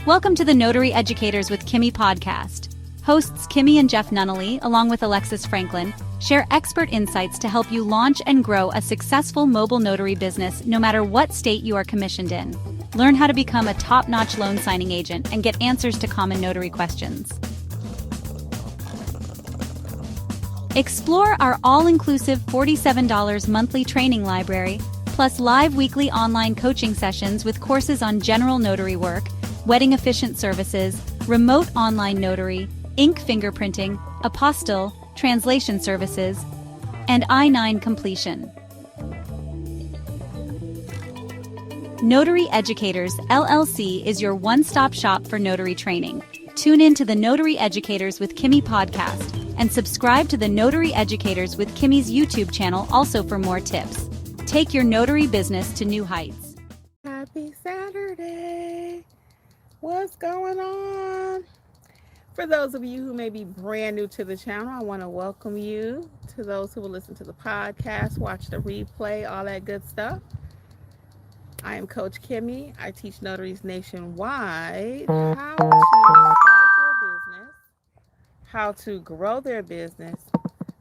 Welcome to the Notary Educators with Kimmi Podcast. Hosts Kimmi and Jeff Nunnally, along with Alexis Franklin, share expert insights to help you launch and grow a successful mobile notary business no matter what state you are commissioned in. Learn how to become a top-notch loan signing agent and get answers to common notary questions. Explore our all-inclusive $47 monthly training library, plus live weekly online coaching sessions with courses on general notary work, wedding efficient services, remote online notary, ink fingerprinting, apostille, translation services, and I-9 completion. Notary Educators, LLC is your one-stop shop for notary training. Tune in to the Notary Educators with Kimmi podcast and subscribe to the Notary Educators with Kimmi's YouTube channel also for more tips. Take your notary business to new heights. Happy Saturday. What's going on? For those of you who may be brand new to the channel, I want to welcome you. To those who will listen to the podcast, watch the replay, all that good stuff. I am Coach Kimmi. I teach notaries nationwide how to start their business, how to grow their business,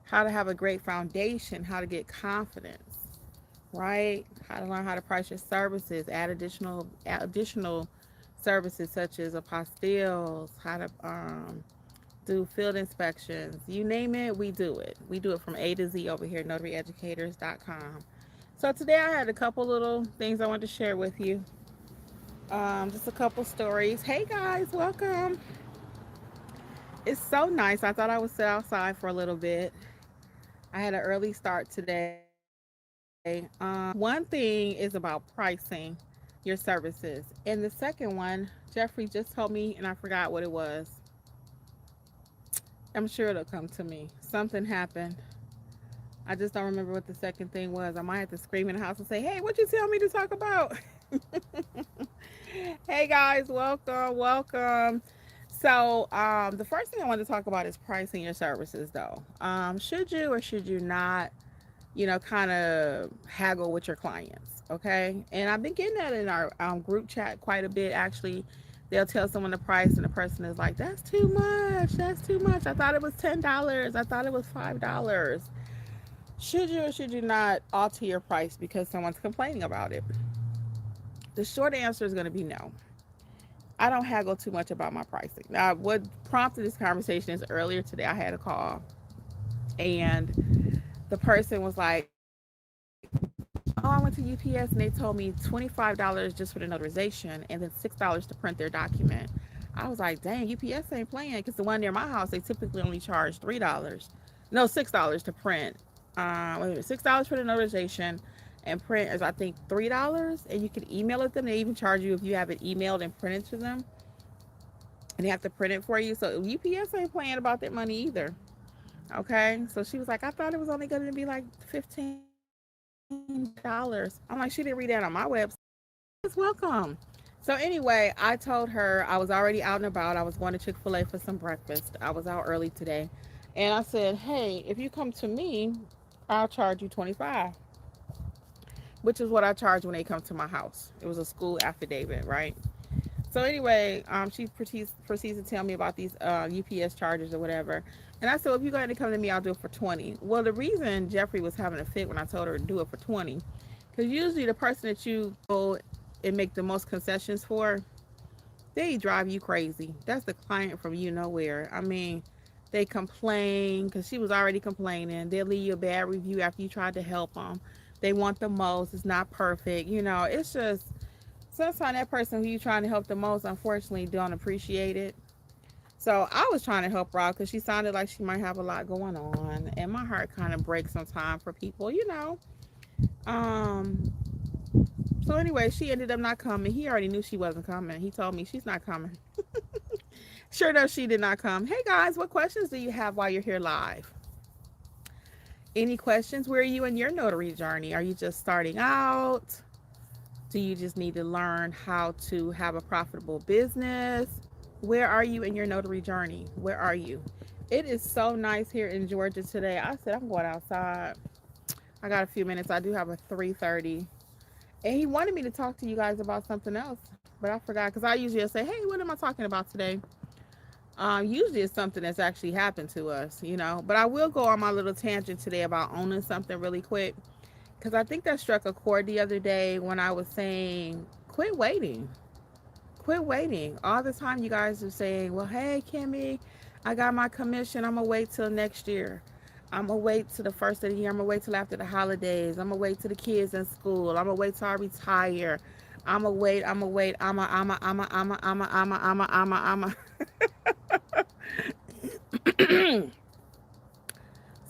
how to have a great foundation, how to get confidence, right? How to learn how to price your services, add additional services such as apostilles, how to do field inspections, you name it, we do it. We do it from A to Z over here at notaryeducators.com. So today I had a couple little things I wanted to share with you. Just a couple stories. Hey guys, welcome. It's so nice. I thought I would sit outside for a little bit. I had an early start today. One thing is about pricing your services, and the second one, Jeffrey just told me and I forgot what it was. I'm sure it'll come to me. Something happened. I just don't remember what the second thing was. I might have to scream in the house and say, hey, what'd you tell me to talk about? Hey guys, welcome. So the first thing I want to talk about is pricing your services though. Should you or should you not, kind of haggle with your clients, okay? And I've been getting that in our group chat quite a bit, actually. They'll tell someone the price and the person is like, that's too much. I thought it was $10. I thought it was $5. Should you or should you not alter your price because someone's complaining about it? The short answer is going to be no. I don't haggle too much about my pricing. Now, what prompted this conversation is earlier today I had a call and the person was like, oh, I went to UPS and they told me $25 just for the notarization and then $6 to print their document. I was like, dang, UPS ain't playing, because the one near my house, they typically only charge $6 to print. $6 for the notarization, and print is I think $3, and you can email it them. They even charge you if you have it emailed and printed to them, and they have to print it for you. So UPS ain't playing about that money either. Okay, so she was like, I thought it was only going to be like $15. I'm like, she didn't read that on my website. It's welcome. So anyway, I told her I was already out and about. I was going to Chick-fil-A for some breakfast. I was out early today, and I said, hey, if you come to me, I'll charge you $25, which is what I charge when they come to my house. It was a school affidavit, right? So anyway, she proceeds to tell me about these UPS charges or whatever. And I said, well, if you go ahead and come to me, I'll do it for $20. Well, the reason Jeffrey was having a fit when I told her to do it for $20, because usually the person that you go and make the most concessions for, they drive you crazy. That's the client from you nowhere. I mean, they complain because she was already complaining. They'll leave you a bad review after you tried to help them. They want the most. It's not perfect. It's just sometimes that person who you're trying to help the most, unfortunately, don't appreciate it. So I was trying to help her out because she sounded like she might have a lot going on. And my heart kind of breaks sometimes for people, So anyway, she ended up not coming. He already knew she wasn't coming. He told me she's not coming. Sure enough, she did not come. Hey guys, what questions do you have while you're here live? Any questions? Where are you in your notary journey? Are you just starting out? Do you just need to learn how to have a profitable business? Where are you in your notary journey? Where are you? It is so nice here in Georgia today. I said I'm going outside. I got a few minutes. I do have a 3:30. And he wanted me to talk to you guys about something else, but I forgot because I usually say, "Hey, what am I talking about today?" Usually it's something that's actually happened to us, you know. But I will go on my little tangent today about owning something really quick because I think that struck a chord the other day when I was saying, "Quit waiting." Quit waiting. All the time you guys are saying, well, hey, Kimmy, I got my commission. I'm going to wait till next year. I'm going to wait till the first of the year. I'm going to wait till after the holidays. I'm going to wait till the kids in school. I'm going to wait till I retire. I'm going to wait. I'm going to wait.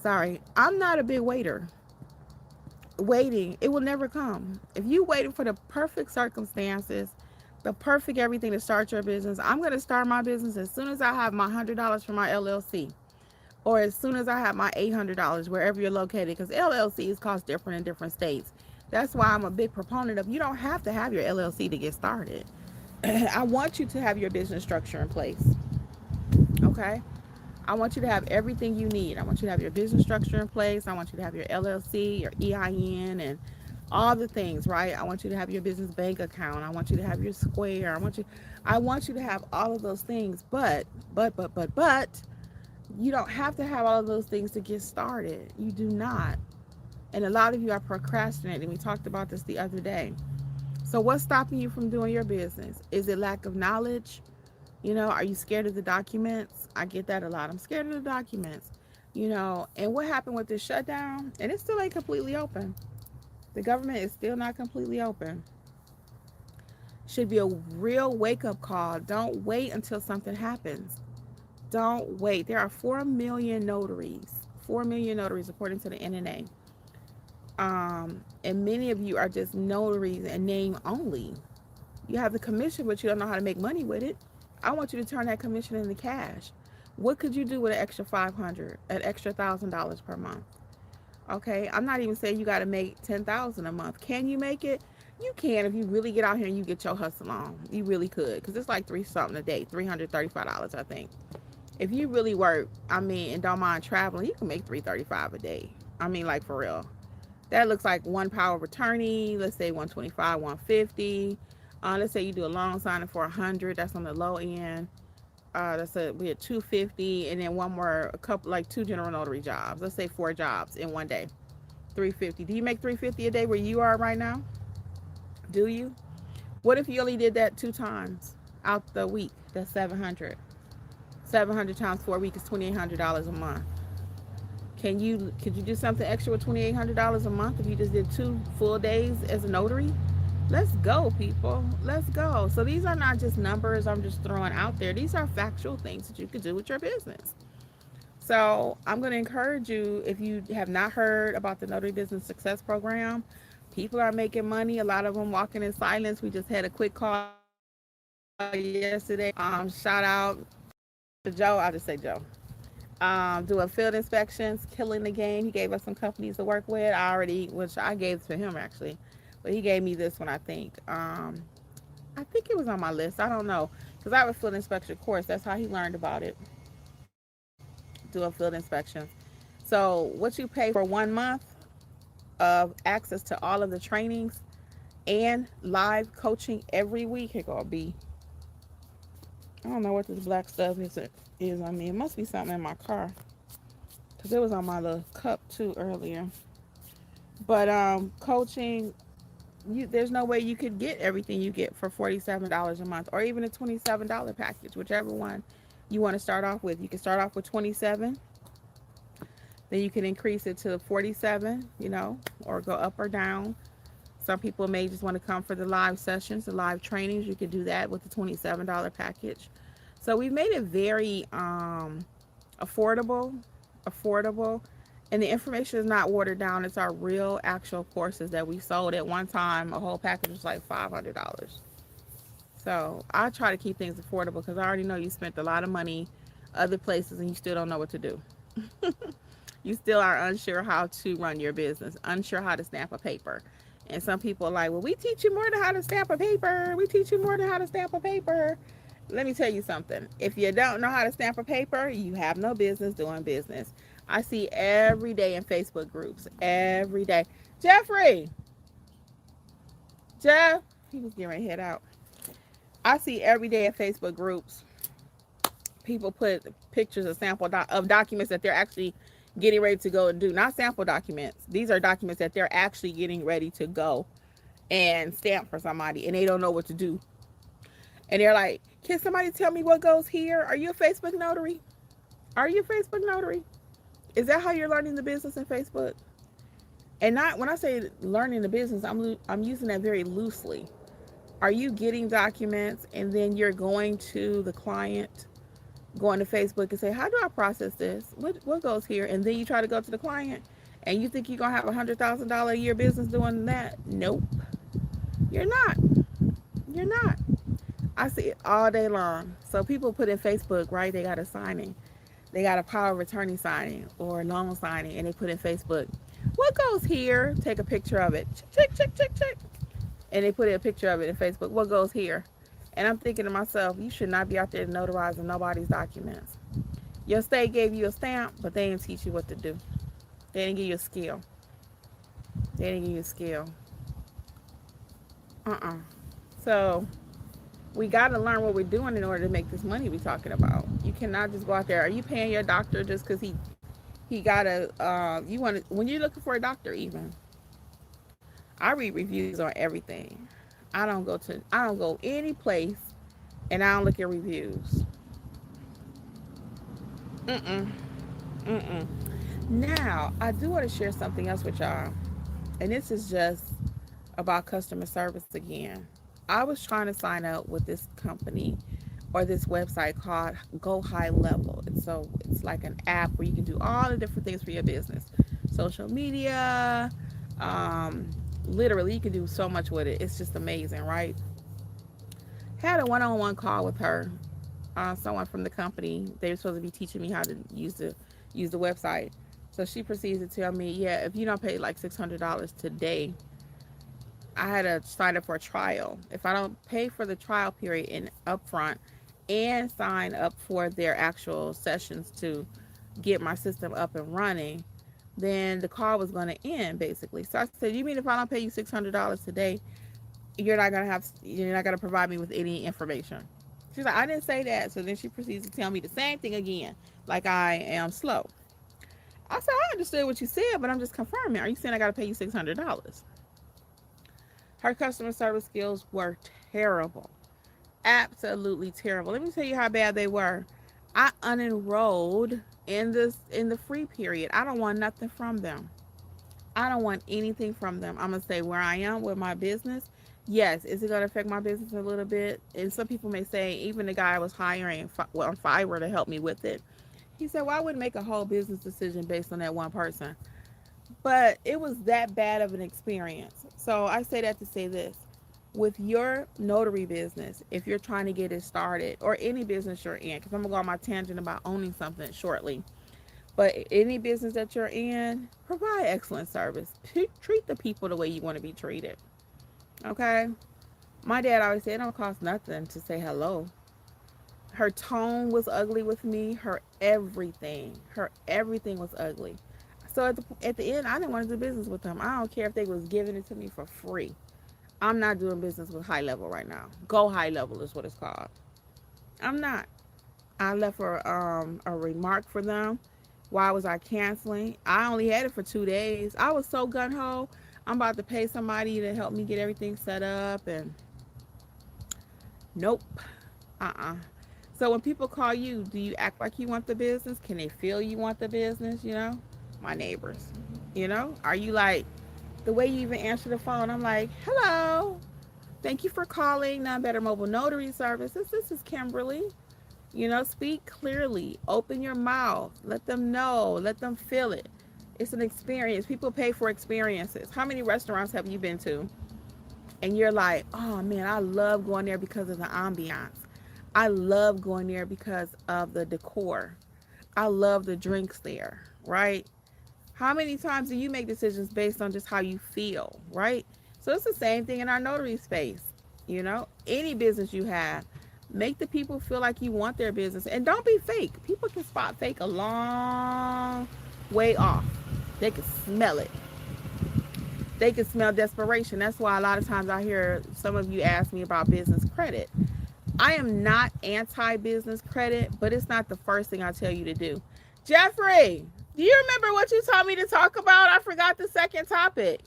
Sorry. I'm not a big waiter. Waiting, it will never come. If you waiting for the perfect circumstances, the perfect everything to start your business, I'm going to start my business as soon as I have my $100 for my LLC, or as soon as I have my $800 wherever you're located, because LLCs cost different in different states. That's why I'm a big proponent of you don't have to have your LLC to get started. I want you to have your business structure in place. Okay? I want you to have everything you need. I want you to have your business structure in place. I want you to have your LLC, your EIN, and all the things, right? I want you to have your business bank account. I want you to have your Square. I want you to have all of those things. But you don't have to have all of those things to get started. You do not. And a lot of you are procrastinating. We talked about this the other day. So what's stopping you from doing your business? Is it lack of knowledge? You know, are you scared of the documents? I get that a lot. I'm scared of the documents. You know, and what happened with this shutdown? And it still ain't completely open. The government is still not completely open. Should be a real wake-up call. Don't wait until something happens. Don't wait. There are 4 million notaries. 4 million notaries according to the NNA. And many of you are just notaries and name only. You have the commission, but you don't know how to make money with it. I want you to turn that commission into cash. What could you do with an extra $500, an extra $1,000 per month? Okay, I'm not even saying you got to make $10,000 a month. Can you make it? You can if you really get out here and you get your hustle on. You really could, because it's like $3 something a day, $335, I think. If you really work, I mean, and don't mind traveling, you can make $335 a day. I mean, like for real. That looks like one power of attorney. Let's say 125, 150. Let's say you do a loan signing for 100. That's on the low end. We had 250, and then one more, a couple, like 2 general notary jobs. Let's say 4 jobs in one day. 350. Do you make 350 a day where you are right now? Do you? What if you only did that 2 times out the week? That's 700. 700 times 4 weeks is $2,800 a month. Could you do something extra with $2,800 a month if you just did 2 full days as a notary? Let's go, people. Let's go. So these are not just numbers I'm just throwing out there. These are factual things that you could do with your business. So I'm going to encourage you, if you have not heard about the Notary Business Success Program, people are making money. A lot of them walking in silence. We just had a quick call yesterday. Shout out to Joe. I'll just say Joe. Doing field inspections, killing the game. He gave us some companies to work with. Which I gave to him actually, but he gave me this one. I think it was on my list. I don't know, because I have a field inspection course. That's how he learned about it. Doing field inspections. So what you pay for 1 month of access to all of the trainings and live coaching every week. Here go B. I don't know what this black stuff is on me. It must be something in my car, because it was on my little cup too earlier. But coaching, there's no way you could get everything you get for $47 a month, or even a $27 package, whichever one you want to start off with. You can start off with 27, then you can increase it to 47, or go up or down. Some people may just want to come for the live sessions, the live trainings. You could do that with the $27 package. So we've made it very affordable, and the information is not watered down. It's our real actual courses that we sold. At one time, a whole package was like $500. So I try to keep things affordable, because I already know you spent a lot of money other places and you still don't know what to do. You still are unsure how to run your business, unsure how to stamp a paper. And some people are like, well, we teach you more than how to stamp a paper. We teach you more than how to stamp a paper. Let me tell you something. If you don't know how to stamp a paper, you have no business doing business. I see every day in Facebook groups, every day. Jeffrey, Jeff, he was getting ready to head out. I see every day in Facebook groups, people put pictures of of documents that they're actually getting ready to go and do. Not sample documents. These are documents that they're actually getting ready to go and stamp for somebody, and they don't know what to do. And they're like, can somebody tell me what goes here? Are you a Facebook notary? Are you a Facebook notary? Is that how you're learning the business in Facebook? And not when I say learning the business, I'm using that very loosely. Are you getting documents and then you're going to the client, going to Facebook and say, how do I process this? What goes here? And then you try to go to the client and you think you're going to have $100,000 a year business doing that? Nope. You're not. You're not. I see it all day long. So people put in Facebook, right? They got a signing. They got a power of attorney signing or a loan signing, and they put in Facebook, what goes here? Take a picture of it. Check, check, check, check, check. And they put in a picture of it in Facebook. What goes here? And I'm thinking to myself, you should not be out there notarizing nobody's documents. Your state gave you a stamp, but they didn't teach you what to do. They didn't give you a skill. They didn't give you a skill. So we got to learn what we're doing in order to make this money we're talking about. You cannot just go out there. Are you paying your doctor just because he got a you want to, when you're looking for a doctor? Even I read reviews on everything. I don't go any place and I don't look at reviews. Now I do want to share something else with y'all, and this is just about customer service again. I was trying to sign up with this company or this website called Go High Level. And so it's like an app where you can do all the different things for your business. Social media, literally you can do so much with it. It's just amazing, right? Had a one-on-one call with her, someone from the company. They were supposed to be teaching me how to use the website. So she proceeds to tell me, yeah, if you don't pay like $600 today, I had to sign up for a trial. If I don't pay for the trial period in upfront and sign up for their actual sessions to get my system up and running, then the call was going to end basically. So I said, you mean if I don't pay you $600 today, you're not going to provide me with any information? She's like, I didn't say that. So then she proceeds to tell me the same thing again, like I am slow. I said, I understood what you said, but I'm just confirming. Are you saying I got to pay you $600? Her customer service skills were terrible. Absolutely terrible. Let me tell you how bad they were. I unenrolled in the free period. I don't want nothing from them. I don't want anything from them. I'm going to say where I am with my business. Yes, is it going to affect my business a little bit? And some people may say, even the guy I was hiring on Fiverr to help me with it, he said, well, I wouldn't make a whole business decision based on that one person. But it was that bad of an experience. So I say that to say this. With your notary business, if you're trying to get it started, or any business you're in, because I'm going to go on my tangent about owning something shortly. But any business that you're in, provide excellent service. Treat the people the way you want to be treated. Okay? My dad always said it don't cost nothing to say hello. Her tone was ugly with me. Her everything was ugly. So at the end, I didn't want to do business with them. I don't care if they was giving it to me for free. I'm not doing business with High Level right now. Go High Level is what it's called. I'm not. I left a remark for them. Why was I canceling? I only had it for 2 days. I was so gung-ho. I'm about to pay somebody to help me get everything set up, and nope. So when people call you, do you act like you want the business? Can they feel you want the business? My neighbors, are you like, the way you even answer the phone, I'm like, hello, thank you for calling None Better Mobile Notary Services. This is Kimberly. Speak clearly, open your mouth, let them know, let them feel it. It's an experience. People pay for experiences. How many restaurants have you been to and you're like, oh man, I love going there because of the ambiance. I love going there because of the decor. I love the drinks there, right? How many times do you make decisions based on just how you feel, right? So it's the same thing in our notary space. Any business you have, make the people feel like you want their business, and don't be fake. People can spot fake a long way off. They can smell it. They can smell desperation. That's why a lot of times I hear some of you ask me about business credit. I am not anti-business credit, but it's not the first thing I tell you to do. Jeffrey, do you remember what you told me to talk about? I forgot the second topic.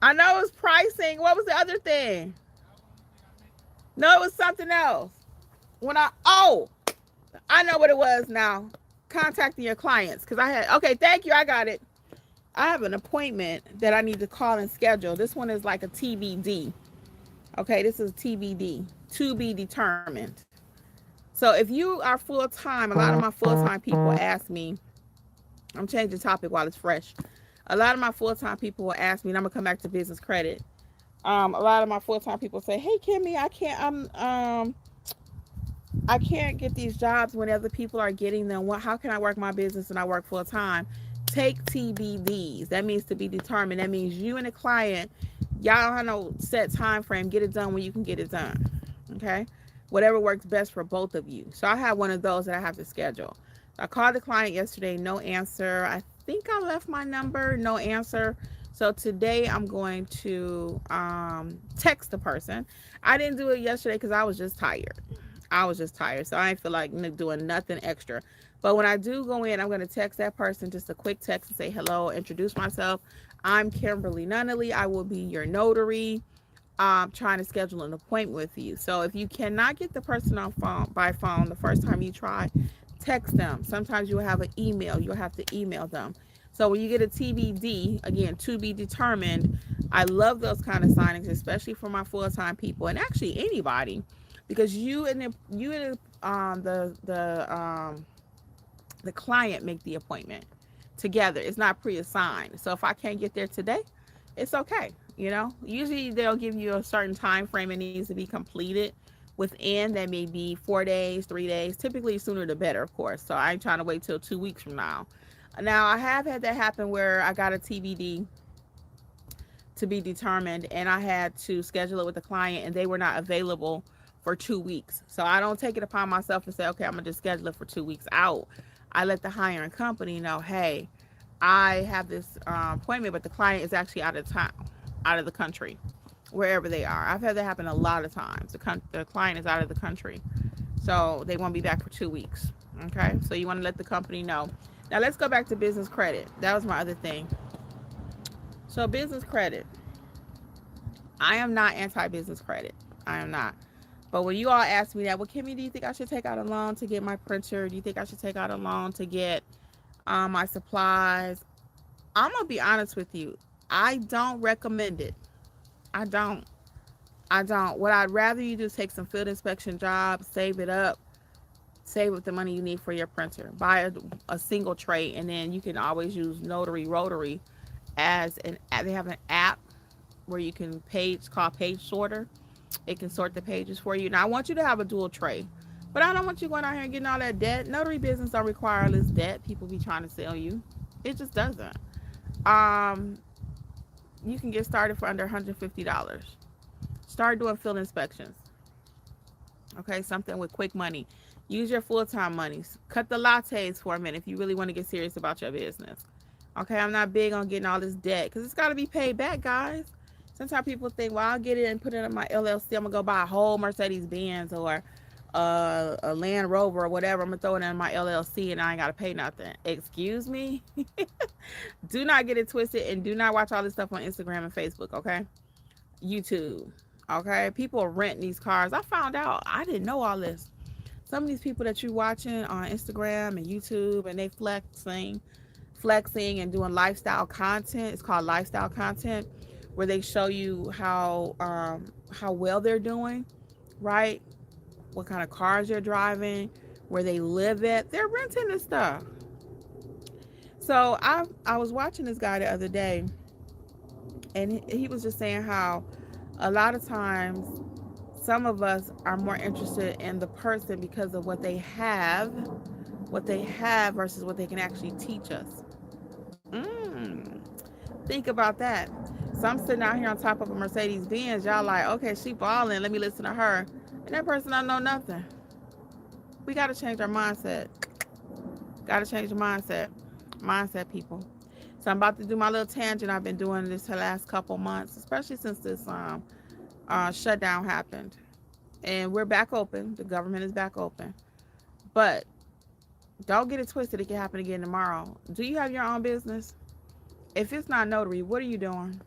I know it was pricing. What was the other thing? No, it was something else. I know what it was now. Contacting your clients. Okay, thank you. I got it. I have an appointment that I need to call and schedule. This one is like a TBD. Okay, this is TBD, to be determined. So if you are full-time, a lot of my full-time people ask me, I'm changing the topic while it's fresh. A lot of my full-time people will ask me, and I'm gonna come back to business credit. A lot of my full-time people say, "Hey, Kimmi, I can't get these jobs when other people are getting them. How can I work my business and I work full-time?" Take TBDs. That means to be determined. That means you and the client, y'all have no set time frame. Get it done when you can get it done. Okay? Whatever works best for both of you. So I have one of those that I have to schedule. I called the client yesterday, no answer. I think I left my number, no answer. So today I'm going to text the person. I didn't do it yesterday because I was just tired. So I didn't feel like doing nothing extra. But when I do go in, I'm going to text that person, just a quick text and say hello, introduce myself. I'm Kimberly Nunnally. I will be your notary. Trying to schedule an appointment with you. So if you cannot get the person by phone the first time you try, text them. Sometimes you'll have an email. You'll have to email them. So when you get a TBD, again, to be determined, I love those kind of signings, especially for my full-time people and actually anybody, because you and the client make the appointment together. It's not pre-assigned. So if I can't get there today, it's okay. Usually they'll give you a certain time frame it needs to be completed within. That may be 4 days, 3 days. Typically sooner the better, of course. So I ain't trying to wait till 2 weeks from now. Now I have had that happen where I got a TBD, to be determined, and I had to schedule it with the client and they were not available for 2 weeks. So I don't take it upon myself to say, okay, I'm gonna just schedule it for 2 weeks out. I let the hiring company know, hey, I have this appointment, but the client is actually out of town, out of the country, wherever they are. I've had that happen a lot of times. The client is out of the country, so they won't be back for 2 weeks. Okay, so you want to let the company know. Now let's go back to business credit. That was my other thing. So business credit, I am not anti-business credit. I am not. But when you all ask me that, well, Kimmi, do you think I should take out a loan to get my printer? Do you think I should take out a loan to get my supplies? I'm going to be honest with you. I don't recommend it. I don't. What I'd rather you do is take some field inspection jobs, save it up, save up the money you need for your printer. Buy a single tray, and then you can always use Notary Rotary as they have an app where you can called Page Sorter. It can sort the pages for you. Now, I want you to have a dual tray, but I don't want you going out here and getting all that debt. Notary business don't require all this debt people be trying to sell you. It just doesn't. You can get started for under $150. Start doing field inspections. Okay, something with quick money. Use your full-time monies. Cut the lattes for a minute if you really want to get serious about your business. Okay, I'm not big on getting all this debt because it's got to be paid back, guys. Sometimes people think, well, I'll get it and put it in my LLC. I'm going to go buy a whole Mercedes-Benz or a Land Rover or whatever. I'm going to throw it in my LLC and I ain't got to pay nothing. Excuse me? Do not get it twisted, and do not watch all this stuff on Instagram and Facebook, okay? YouTube, okay? People rent these cars. I found out. I didn't know all this. Some of these people that you're watching on Instagram and YouTube, and they flexing and doing lifestyle content. It's called lifestyle content, where they show you how well they're doing, right? What kind of cars they're driving, where they live at. They're renting this stuff. So I was watching this guy the other day, and he was just saying how a lot of times some of us are more interested in the person because of what they have versus what they can actually teach us. Think about that. So I'm sitting out here on top of a Mercedes-Benz. Y'all like, okay, she balling. Let me listen to her. And that person don't know nothing. We got to change our mindset. Got to change the mindset. Mindset, people. So So I'm about to do my little tangent. I've been doing this the last couple months, especially since this shutdown happened. And we're back open. The government is back open. But don't get it twisted. It can happen again tomorrow. Do you have your own business? If it's not notary, what are you doing?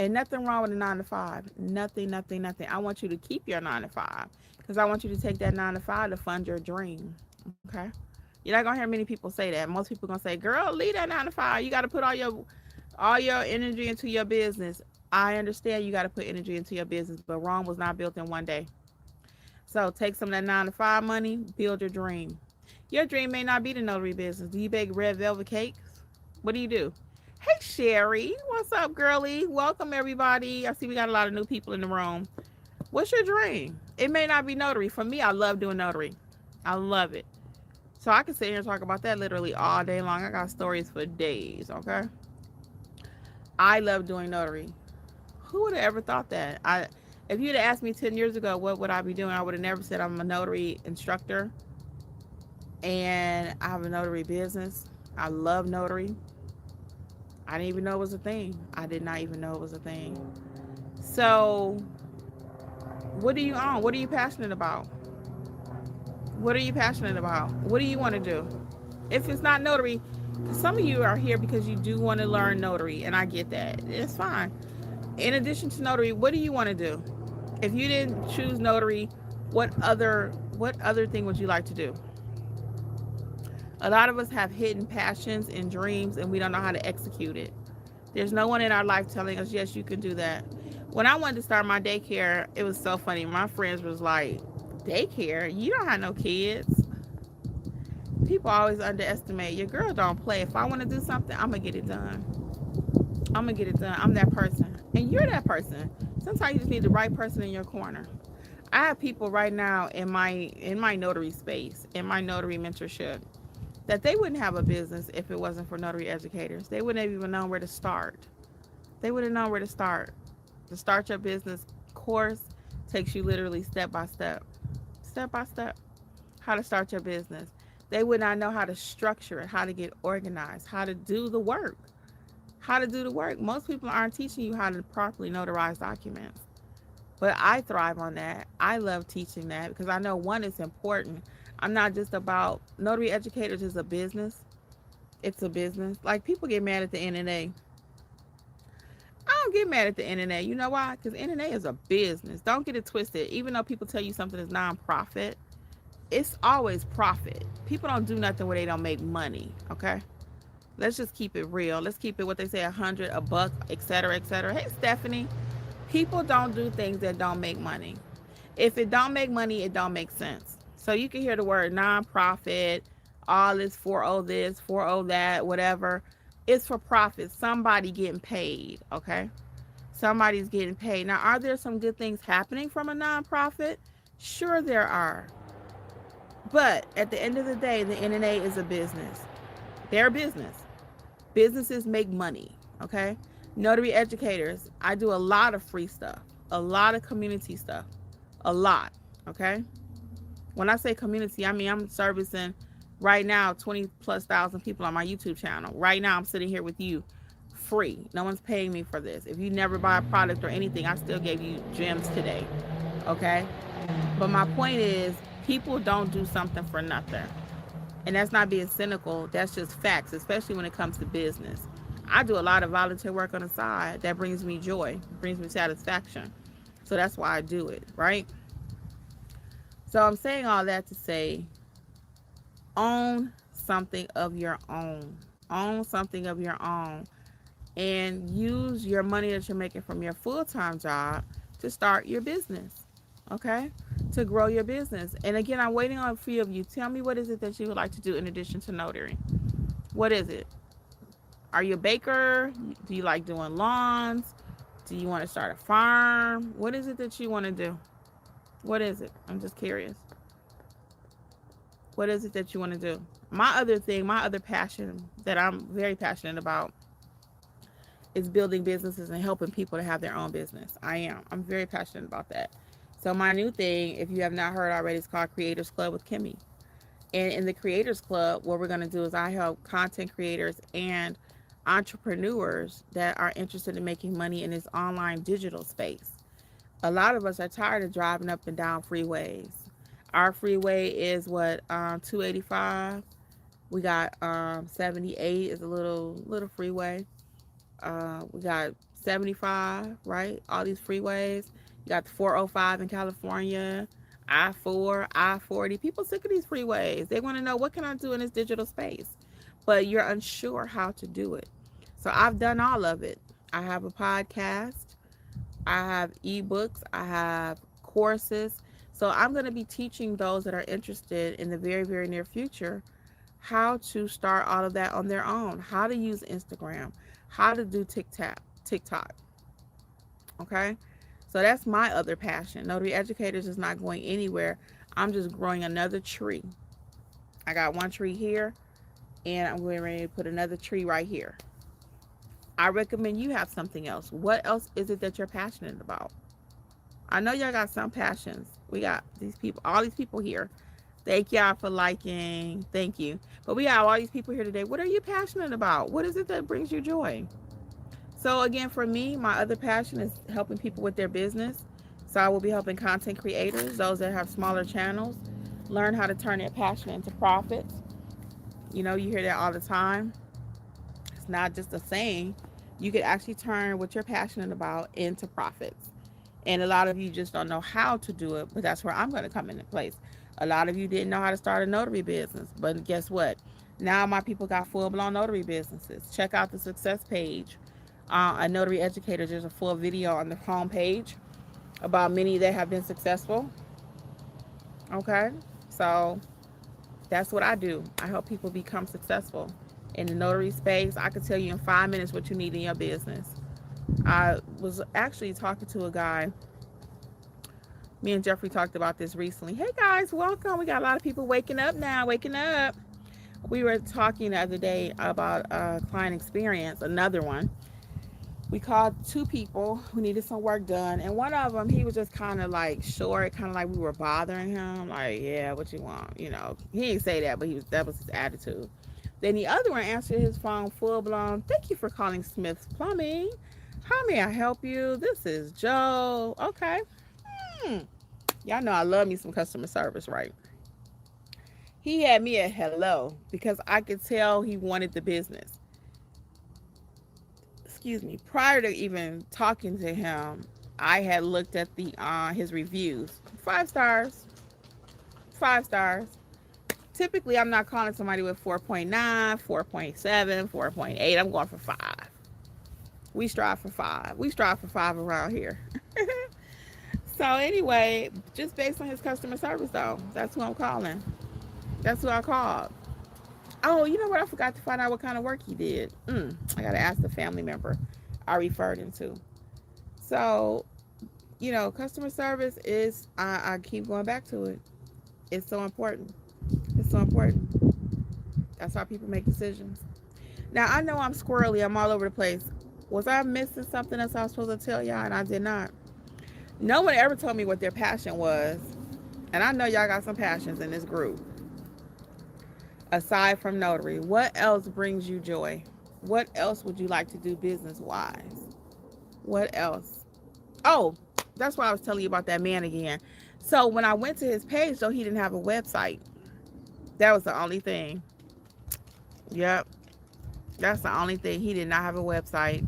And nothing wrong with a 9 to 5. Nothing, nothing, nothing. I want you to keep your 9 to 5 because I want you to take that 9 to 5 to fund your dream. Okay? You're not going to hear many people say that. Most people are going to say, girl, leave that 9 to 5. You got to put all your energy into your business. I understand you got to put energy into your business, but Rome was not built in one day. So take some of that 9 to 5 money, build your dream. Your dream may not be the notary business. Do you bake red velvet cakes? What do you do? Hey, Sherry. What's up, girlie? Welcome, everybody. I see we got a lot of new people in the room. What's your dream? It may not be notary. For me, I love doing notary. I love it. So I can sit here and talk about that literally all day long. I got stories for days, okay? I love doing notary. Who would have ever thought that? If you'd have asked me 10 years ago, what would I be doing? I would have never said I'm a notary instructor. And I have a notary business. I love notary. I didn't even know it was a thing. I did not even know it was a thing. So, what do you own? What are you passionate about? What are you passionate about? What do you want to do? If it's not notary, some of you are here because you do want to learn notary, and I get that. It's fine. In addition to notary, what do you want to do? If you didn't choose notary, what other thing would you like to do? A lot of us have hidden passions and dreams, and we don't know how to execute it. There's no one in our life telling us, yes, you can do that. When I wanted to start my daycare, it was so funny. My friends was like, daycare? You don't have no kids. People always underestimate. Your girl don't play. If I want to do something, I'm going to get it done. I'm going to get it done. I'm that person. And you're that person. Sometimes you just need the right person in your corner. I have people right now in my notary space, in my notary mentorship, that they wouldn't have a business if it wasn't for Notary Educators. They wouldn't have even known where to start. They wouldn't know where to start. The Start Your Business course takes you literally step by step, how to start your business. They would not know how to structure it, how to get organized, how to do the work. Most people aren't teaching you how to properly notarize documents. But I thrive on that. I love teaching that because I know, one, it's important. I'm not just about, Notary Educators is a business. It's a business. Like, people get mad at the NNA. I don't get mad at the NNA. You know why? Because NNA is a business. Don't get it twisted. Even though people tell you something is nonprofit, it's always profit. People don't do nothing where they don't make money, okay? Let's just keep it real. Let's keep it what they say, $100, $1, etc., etc. Hey, Stephanie. People don't do things that don't make money. If it don't make money, it don't make sense. So you can hear the word nonprofit, all this 4-0 this, 4-0 that, whatever. It's for profit. Somebody getting paid, okay? Somebody's getting paid. Now, are there some good things happening from a nonprofit? Sure there are. But at the end of the day, the NNA is a business. They're a business. Businesses make money, okay? Notary Educators, I do a lot of free stuff, a lot of community stuff, a lot, okay? When I say community, I mean I'm servicing right now 20,000+ people on my YouTube channel. Right now I'm sitting here with you free. No one's paying me for this. If you never buy a product or anything, I still gave you gems today, okay? But my point is, people don't do something for nothing. And that's not being cynical. That's just facts, especially when it comes to business. I do a lot of volunteer work on the side. That brings me joy, brings me satisfaction. So that's why I do it, right? So I'm saying all that to say, own something of your own. Own something of your own. And use your money that you're making from your full-time job to start your business, okay? To grow your business. And again, I'm waiting on a few of you. Tell me, what is it that you would like to do in addition to notary? What is it? Are you a baker? Do you like doing lawns? Do you want to start a farm? What is it that you want to do? What is it? I'm just curious. What is it that you want to do? My other passion that I'm very passionate about is building businesses and helping people to have their own business. I'm very passionate about that. So my new thing, if you have not heard already, is called Creators Club with Kimmi. And in the Creators Club, what we're going to do is I help content creators and entrepreneurs that are interested in making money in this online digital space. A lot of us are tired of driving up and down freeways. Our freeway is what, 285. We got 78 is a little freeway. We got 75, right? All these freeways. You got the 405 in California, I-4, I-40. People sick of these freeways. They want to know, what can I do in this digital space? But you're unsure how to do it. So I've done all of it. I have a podcast. I have ebooks. I have courses. So I'm going to be teaching those that are interested in the very, very near future how to start all of that on their own, how to use Instagram, how to do TikTok. Okay? So that's my other passion. Notary Educators is not going anywhere. I'm just growing another tree. I got one tree here, and I'm going ready to put another tree right here. I recommend you have something else. What else is it that you're passionate about? I know y'all got some passions. We got these people, all these people here. Thank y'all for liking. Thank you. But we have all these people here today. What are you passionate about? What is it that brings you joy? So again, for me, my other passion is helping people with their business. So I will be helping content creators, those that have smaller channels, learn how to turn their passion into profits. You know, you hear that all the time. It's not just a saying. You could actually turn what you're passionate about into profits. And a lot of you just don't know how to do it, but that's where I'm going to come into place. A lot of you didn't know how to start a notary business, but guess what? Now my people got full-blown notary businesses. Check out the success page. At Notary Educators, there's a full video on the home page about many that have been successful. Okay, so that's what I do. I help people become successful in the notary space. I can tell you in 5 minutes what you need in your business. I was actually talking to a guy. Me and Jeffrey talked about this recently. Hey guys, welcome. We got a lot of people waking up now, waking up. We were talking the other day about a client experience, another one. We called 2 people who needed some work done, and one of them, he was just kind of like short, kind of like we were bothering him, like, yeah, what you want, you know. He didn't say that, but that was his attitude. Then the other one answered his phone full blown. Thank you for calling Smith's Plumbing. How may I help you? This is Joe. Okay. Y'all know I love me some customer service, right? He had me at hello because I could tell he wanted the business. Excuse me. Prior to even talking to him, I had looked at the his reviews. 5 stars. 5 stars. Typically, I'm not calling somebody with 4.9, 4.7, 4.8. I'm going for 5. We strive for 5. We strive for 5 around here. So anyway, just based on his customer service, though, that's who I'm calling. That's who I called. Oh, you know what? I forgot to find out what kind of work he did. I got to ask the family member I referred him to. So, you know, customer service is, I keep going back to it. It's so important. It's so important. That's how people make decisions. Now, I know I'm squirrely. I'm all over the place. Was I missing something else I was supposed to tell y'all and I did not? No one ever told me what their passion was. And I know y'all got some passions in this group. Aside from notary, what else brings you joy? What else would you like to do business-wise? What else? Oh, that's why I was telling you about that man again. So when I went to his page, though, he didn't have a website. That was the only thing. Yep. That's the only thing. He did not have a website.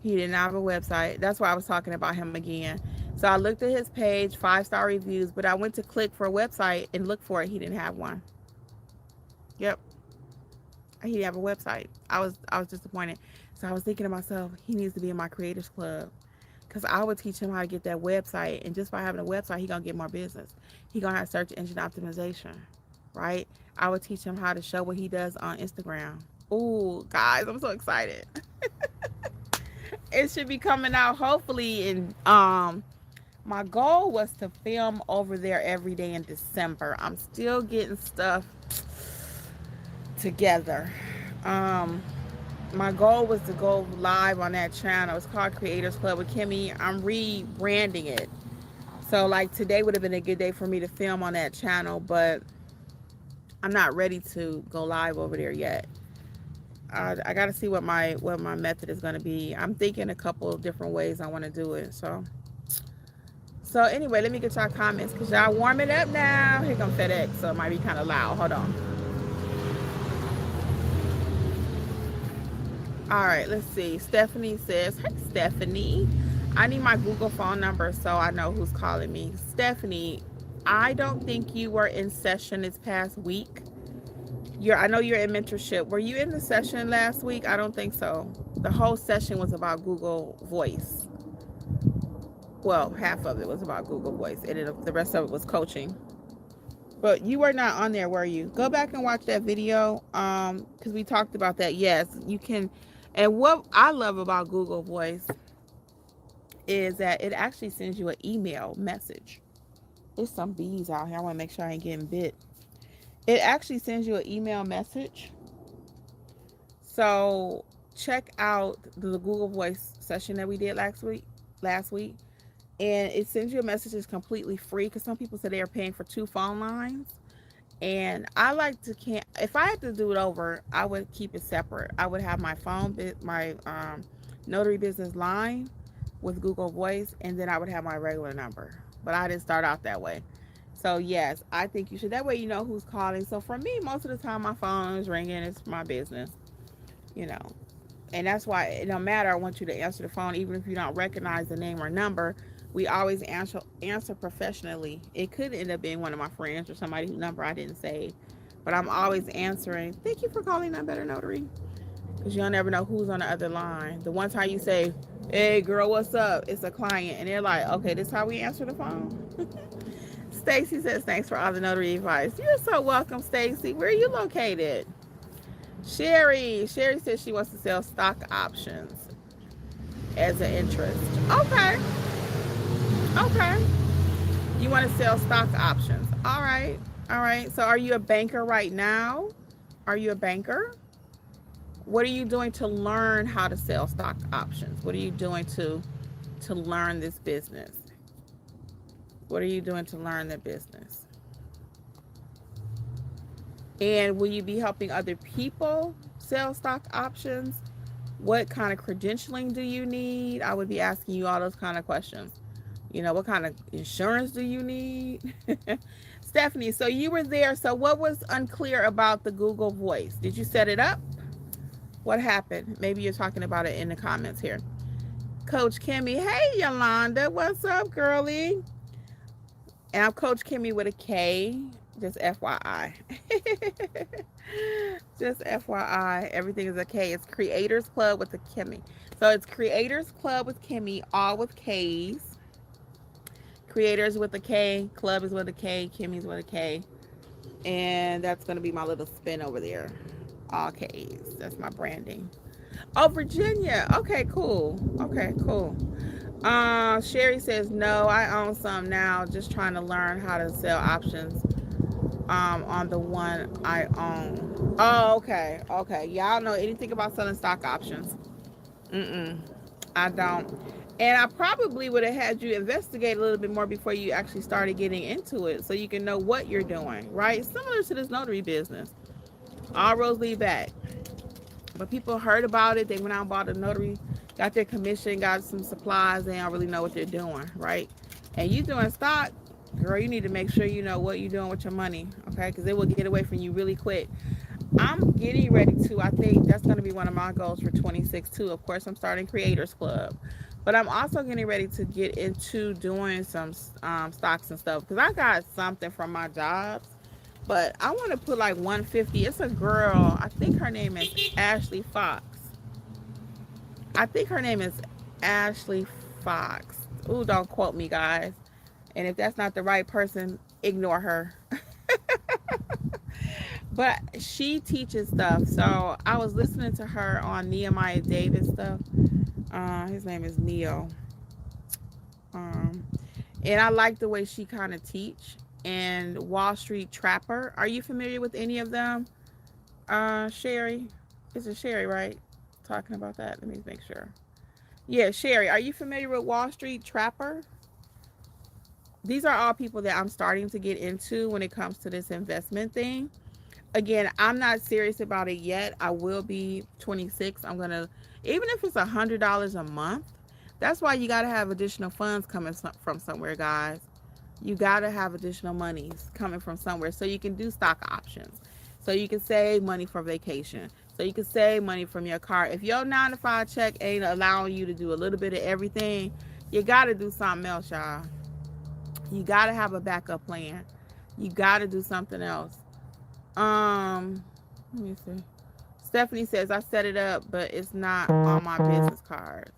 He did not have a website. That's why I was talking about him again. So I looked at his page, 5-star reviews, but I went to click for a website and look for it. He didn't have one. Yep. He didn't have a website. I was disappointed. So I was thinking to myself, he needs to be in my creators club. Because I would teach him how to get that website. And just by having a website, he's going to get more business. He's going to have search engine optimization. Right? I would teach him how to show what he does on Instagram. Ooh, guys, I'm so excited. It should be coming out hopefully in my goal was to film over there every day in December. I'm still getting stuff together. My goal was to go live on that channel. It's called Creators Club with Kimmi. I'm rebranding it. So like today would have been a good day for me to film on that channel, but I'm not ready to go live over there yet. I got to see what my method is going to be. I'm thinking a couple of different ways I want to do it. So anyway, let me get y'all comments because y'all warming up now. Here come FedEx, so it might be kind of loud. Hold on. All right, let's see. Stephanie says, "Hey Stephanie, I need my Google phone number so I know who's calling me." Stephanie, I don't think you were in session this past week. I know you're in mentorship. Were you in the session last week? I don't think so. The whole session was about Google Voice. Well, half of it was about Google Voice, and the rest of it was coaching. But you were not on there, were you? Go back and watch that video, because we talked about that. Yes, you can. And what I love about Google Voice is that it actually sends you an email message. There's some bees out here. I want to make sure I ain't getting bit. It actually sends you an email message. So check out the Google Voice session that we did last week. And it sends you a message that's completely free, because some people said they are paying for 2 phone lines. And I like to if I had to do it over, I would keep it separate. I would have my notary business line with Google Voice, and then I would have my regular number. But I didn't start out that way. So yes, I think you should. That way you know who's calling. So for me, most of the time my phone is ringing. It's my business, you know. And that's why it don't matter. I want you to answer the phone, even if you don't recognize the name or number. We always answer professionally. It could end up being one of my friends or somebody whose number I didn't save. But I'm always answering. Thank you for calling Not Better Notary. Because you'll never know who's on the other line. The one time you say, "Hey girl, what's up?" It's a client. And they're like, "Okay, this is how we answer the phone." Stacy says, "Thanks for all the notary advice." You're so welcome, Stacy. Where are you located? Sherry says she wants to sell stock options as an interest. Okay. You want to sell stock options. All right. So are you a banker right now? Are you a banker? What are you doing to learn how to sell stock options? What are you doing to learn this business? What are you doing to learn the business? And will you be helping other people sell stock options? What kind of credentialing do you need? I would be asking you all those kind of questions. What kind of insurance do you need? Stephanie, so you were there. So what was unclear about the Google Voice? Did you set it up? What happened? Maybe you're talking about it in the comments here. Coach Kimmi. Hey, Yolanda. What's up, girlie? And I'm Coach Kimmi with a K. Just FYI. Just FYI. Everything is a K. It's Creators Club with a Kimmi. So it's Creators Club with Kimmi, all with K's. Creators with a K, Club is with a K, Kimmy's with a K. And that's going to be my little spin over there. All K's. That's my branding. Oh, Virginia. Okay, cool. Sherry says, "No, I own some now. Just trying to learn how to sell options on the one I own." Oh, okay. Y'all know anything about selling stock options? I don't. And I probably would have had you investigate a little bit more before you actually started getting into it, so you can know what you're doing, right? Similar to this notary business. All roads lead back. But people heard about it. They went out and bought a notary, got their commission, got some supplies. They don't really know what they're doing, right? And you doing stock, girl, you need to make sure you know what you're doing with your money, okay? Because it will get away from you really quick. I'm getting ready to, I think that's going to be one of my goals for 26 too. Of course, I'm starting Creators Club. But I'm also getting ready to get into doing some stocks and stuff. Because I got something from my jobs. But I want to put like 150. It's a girl. I think her name is Ashley Fox. Ooh, don't quote me, guys. And if that's not the right person, ignore her. But she teaches stuff. So I was listening to her on Nehemiah Davis stuff. His name is Neo. And I like the way she kind of teach. And Wall Street Trapper. Are you familiar with any of them? Sherry? Is it Sherry, right? Talking about that. Let me make sure. Yeah, Sherry. Are you familiar with Wall Street Trapper? These are all people that I'm starting to get into when it comes to this investment thing. Again, I'm not serious about it yet. I will be 26. I'm gonna, even if it's $100 a month. That's why you gotta have additional funds coming from somewhere, guys. You gotta have additional monies coming from somewhere so you can do stock options, so you can save money for vacation, so you can save money from your car. If your 9 to 5 check ain't allowing you to do a little bit of everything, you gotta do something else, y'all. You gotta have a backup plan. You gotta do something else. Let me see. Stephanie says I set it up, but it's not on my business cards.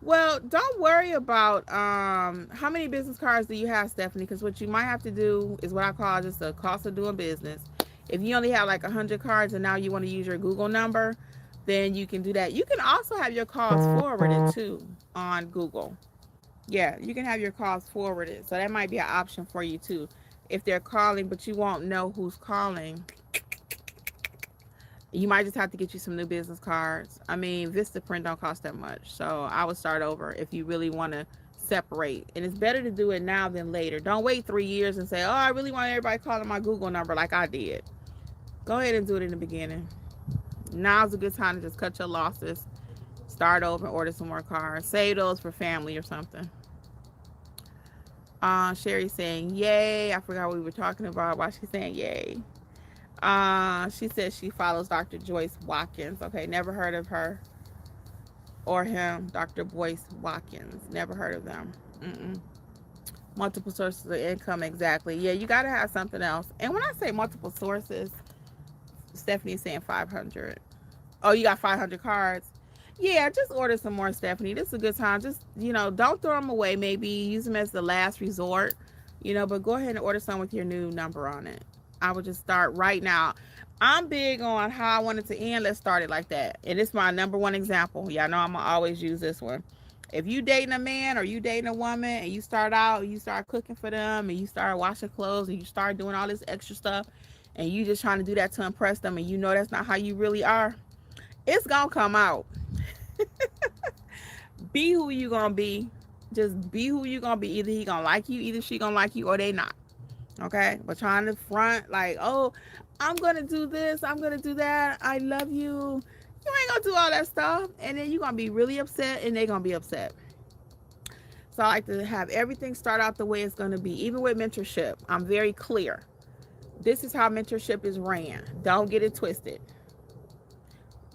Well, don't worry about how many business cards do you have, Stephanie? Because what you might have to do is what I call just the cost of doing business. If you only have like 100 cards and now you want to use your Google number, then you can do that. You can also have your calls forwarded too on Google. Yeah, you can have your calls forwarded. So that might be an option for you too. If they're calling, but you won't know who's calling, you might just have to get you some new business cards. I mean, Vistaprint don't cost that much. So I would start over if you really want to separate. And it's better to do it now than later. Don't wait 3 years and say, oh, I really want everybody calling my Google number like I did. Go ahead and do it in the beginning. Now's a good time to just cut your losses. Start over and order some more cards. Save those for family or something. Sherry saying, yay. I forgot what we were talking about. Why she's saying yay. She says she follows Dr. Joyce Watkins. Okay, never heard of her or him. Dr. Boyce Watkins. Never heard of them. Multiple sources of income, exactly. Yeah, you got to have something else. And when I say multiple sources, Stephanie's saying 500. Oh, you got 500 cards? Yeah, just order some more, Stephanie. This is a good time. Just, don't throw them away. Maybe use them as the last resort, but go ahead and order some with your new number on it. I would just start right now. I'm big on how I want it to end. Let's start it like that. And it's my number one example. Y'all know I'm going to always use this one. If you dating a man or you dating a woman and you start out, you start cooking for them and you start washing clothes and you start doing all this extra stuff and you just trying to do that to impress them and you know that's not how you really are, it's going to come out. Be who you going to be. Just be who you going to be. Either he going to like you, either she going to like you, or they not. Okay, but trying to front like, oh, I'm gonna do this, I'm gonna do that, I love you. You ain't gonna do all that stuff, and then you're gonna be really upset, and they're gonna be upset. So I like to have everything start out the way it's gonna be. Even with mentorship, I'm very clear. This is how mentorship is ran. Don't get it twisted.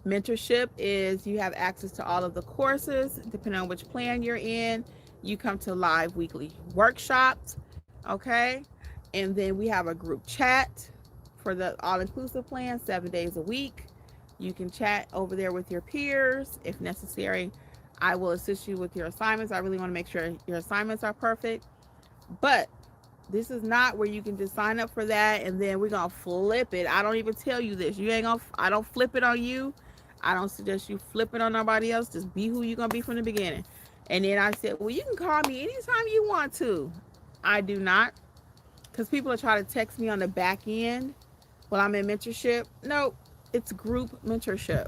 Mentorship is you have access to all of the courses, depending on which plan you're in. You come to live weekly workshops, okay? And then we have a group chat for the all-inclusive plan, 7 days a week. You can chat over there with your peers. If necessary, I will assist you with your assignments. I really want to make sure your assignments are perfect. But this is not where you can just sign up for that and then we're going to flip it. I don't even tell you this. I don't flip it on you. I don't suggest you flip it on nobody else. Just be who you're going to be from the beginning. And then I said, well, you can call me anytime you want to. I do not. Because people are trying to text me on the back end while I'm in mentorship. No, it's group mentorship.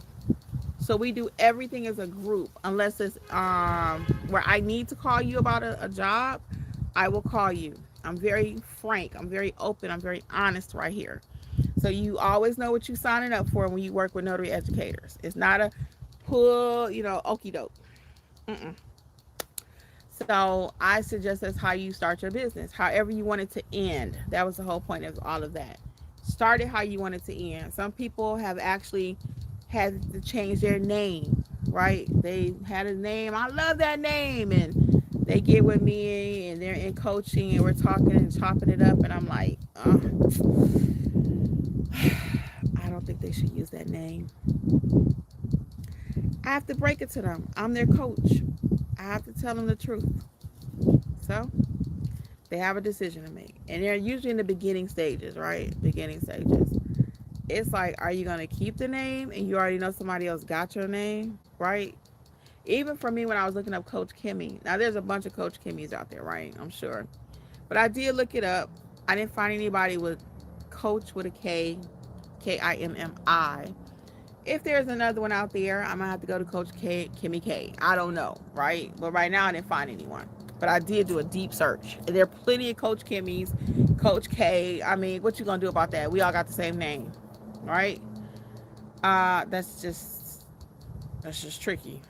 So we do everything as a group. Unless it's where I need to call you about a job, I will call you. I'm very frank. I'm very open. I'm very honest right here. So you always know what you're signing up for when you work with Notary Educators. It's not a pull, okie doke. So I suggest that's how you start your business, however you want it to end. That was the whole point of all of that. Start it how you want it to end. Some people have actually had to change their name, right? They had a name. I love that name. And they get with me and they're in coaching and we're talking and chopping it up. And I'm like, I don't think they should use that name. I have to break it to them. I'm their coach. I have to tell them the truth. So they have a decision to make. And they're usually in the beginning stages, right? Beginning stages. It's like, are you going to keep the name and you already know somebody else got your name, right? Even for me when I was looking up Coach Kimmi. Now there's a bunch of Coach Kimmis out there, right? I'm sure. But I did look it up. I didn't find anybody with Coach with a K, Kimmi. If there's another one out there, I'm going to have to go to Coach Kimmi K. I don't know, right? But right now, I didn't find anyone. but I did do a deep search. And there are plenty of Coach Kimmi's, Coach K. I mean, what you gonna do about that? We all got the same name, right? That's just tricky.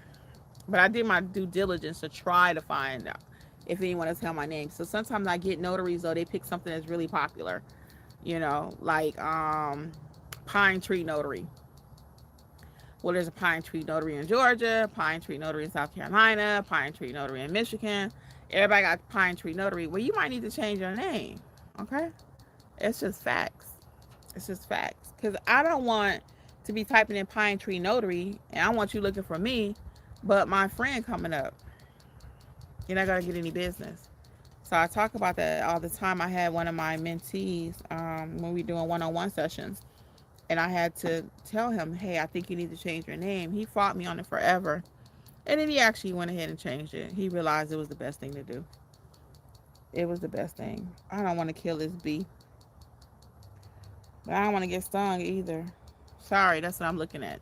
But I did my due diligence to try to find out if anyone has held my name. So sometimes I get notaries, though, they pick something that's really popular, like Pine Tree Notary. Well, there's a Pine Tree Notary in Georgia, Pine Tree Notary in South Carolina, Pine Tree Notary in Michigan. Everybody got Pine Tree Notary. Well, you might need to change your name, okay? It's just facts. It's just facts. Because I don't want to be typing in Pine Tree Notary, and I want you looking for me, but my friend coming up. You're not going to get any business. So I talk about that all the time. I had one of my mentees when we doing one-on-one sessions, and I had to tell him, hey, I think you need to change your name. He fought me on it forever. And then he actually went ahead and changed it. He realized it was the best thing to do. It was the best thing. I don't want to kill this bee. But I don't want to get stung either. Sorry, that's what I'm looking at.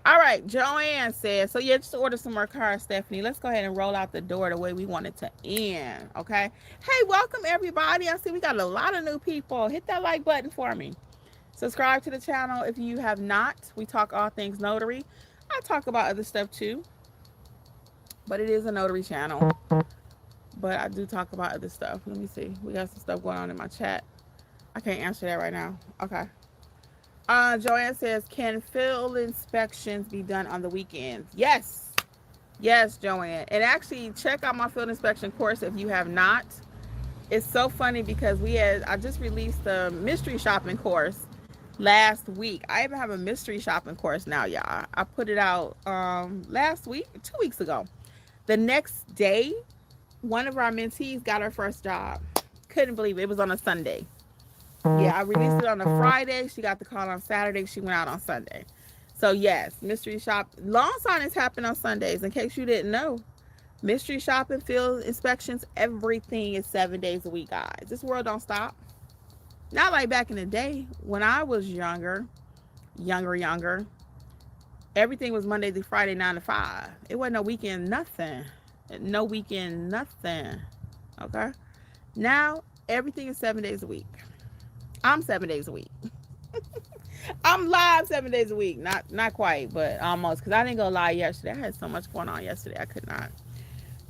All right, Joanne says, so yeah, just order some more cards, Stephanie. Let's go ahead and roll out the door the way we want it to end, okay? Hey, welcome everybody. I see we got a lot of new people. Hit that like button for me. Subscribe to the channel if you have not. We talk all things notary. I talk about other stuff too, but it is a notary channel. But I do talk about other stuff. Let me see. We got some stuff going on in my chat. I can't answer that right now. Okay. Joanne says, can field inspections be done on the weekends? Yes. Yes, Joanne. And actually, check out my field inspection course if you have not. It's so funny because I just released the mystery shopping course last week. I even have a mystery shopping course now, y'all. I put it out last week, 2 weeks ago. The next day, one of our mentees got her first job. Couldn't believe it. It was on a Sunday. Yeah, I released it on a Friday. She got the call on Saturday. She went out on Sunday. So yes, mystery shop. Lawn signings happen on Sundays, in case you didn't know. Mystery shopping, field inspections, everything is 7 days a week, guys. This world don't stop. Not like back in the day when I was younger. Everything was Monday through Friday, 9 to 5. It wasn't no weekend, nothing. No weekend, nothing. Okay? Now, everything is 7 days a week. I'm 7 days a week. I'm live 7 days a week. Not quite, but almost. Because I didn't go live yesterday. I had so much going on yesterday. I could not.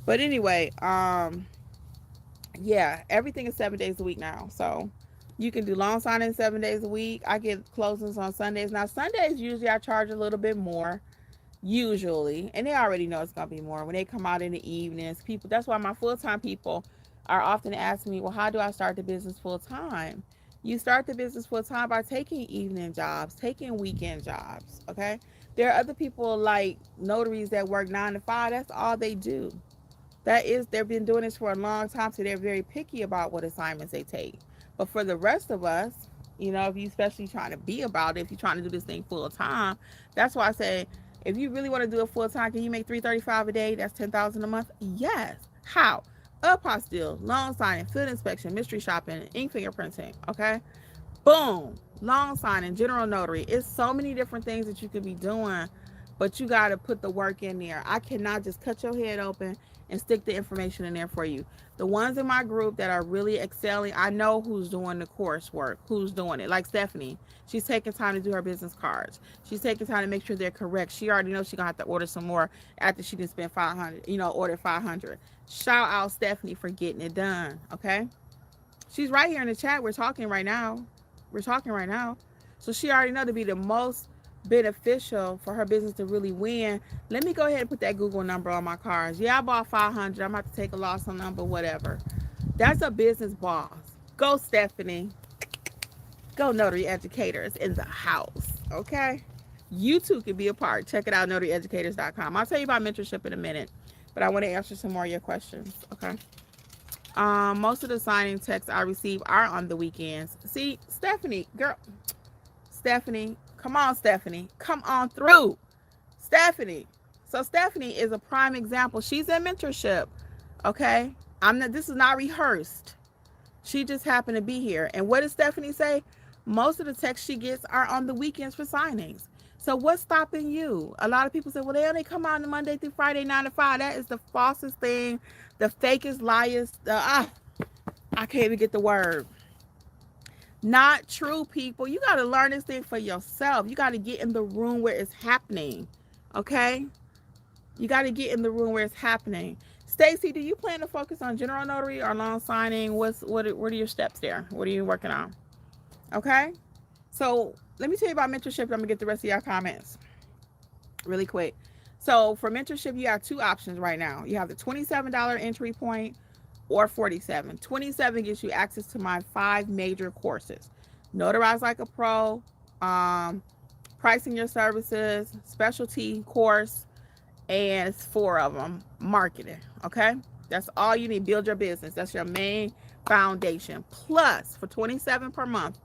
But anyway, yeah, everything is 7 days a week now. So you can do loan signing 7 days a week. I get closings on Sundays. Now, Sundays, usually I charge a little bit more. Usually. And they already know it's going to be more. When they come out in the evenings, people, that's why my full-time people are often asking me, well, how do I start the business full-time? You start the business full-time by taking evening jobs, taking weekend jobs, okay? There are other people like notaries that work 9 to 5. That's all they do. They've been doing this for a long time, so they're very picky about what assignments they take. But for the rest of us, if you especially trying to be about it, if you're trying to do this thing full-time, that's why I say, if you really want to do it full-time, can you make $335 a day? That's $10,000 a month? Yes. How? Apostille, loan signing, field inspection, mystery shopping, ink fingerprinting, okay? Boom. Loan signing, general notary. It's so many different things that you could be doing, but you got to put the work in there. I cannot just cut your head open and stick the information in there for you. The ones in my group that are really excelling, I know who's doing the coursework, who's doing it. Like Stephanie, she's taking time to do her business cards. She's taking time to make sure they're correct. She already knows she's going to have to order some more after she didn't spend $500, ordered 500. Shout out Stephanie for getting it done, okay? She's right here in the chat. We're talking right now. So she already know to be the most beneficial for her business to really win. Let me go ahead and put that Google number on my cards. Yeah, I bought 500. I'm about to take a loss on number, whatever. That's a business boss. Go, Stephanie. Go, Notary Educators in the house, okay? You too can be a part. Check it out, notaryeducators.com. I'll tell you about mentorship in a minute, but I want to answer some more of your questions, okay? Most of the signing texts I receive are on the weekends. See, Stephanie, girl. Stephanie, come on, Stephanie. Come on through. Stephanie. So Stephanie is a prime example. She's in mentorship, okay? This is not rehearsed. She just happened to be here. And what does Stephanie say? Most of the texts she gets are on the weekends for signings. So what's stopping you? A lot of people say, well, they only come out on Monday through Friday, 9 to 5. That is the falsest thing, the fakest, liest. I can't even get the word. Not true, people. You got to learn this thing for yourself. You got to get in the room where it's happening. Okay? You got to get in the room where it's happening. Stacy, do you plan to focus on general notary or loan signing? What are your steps there? What are you working on? Okay? So let me tell you about mentorship. I'm going to get the rest of y'all comments really quick. So for mentorship, you have two options right now. You have the $27 entry point or $47. $27 gives you access to my 5 major courses. Notarize Like a Pro, Pricing Your Services, Specialty Course, and it's 4 of them. Marketing, okay? That's all you need. Build your business. That's your main foundation. Plus, for $27 per month,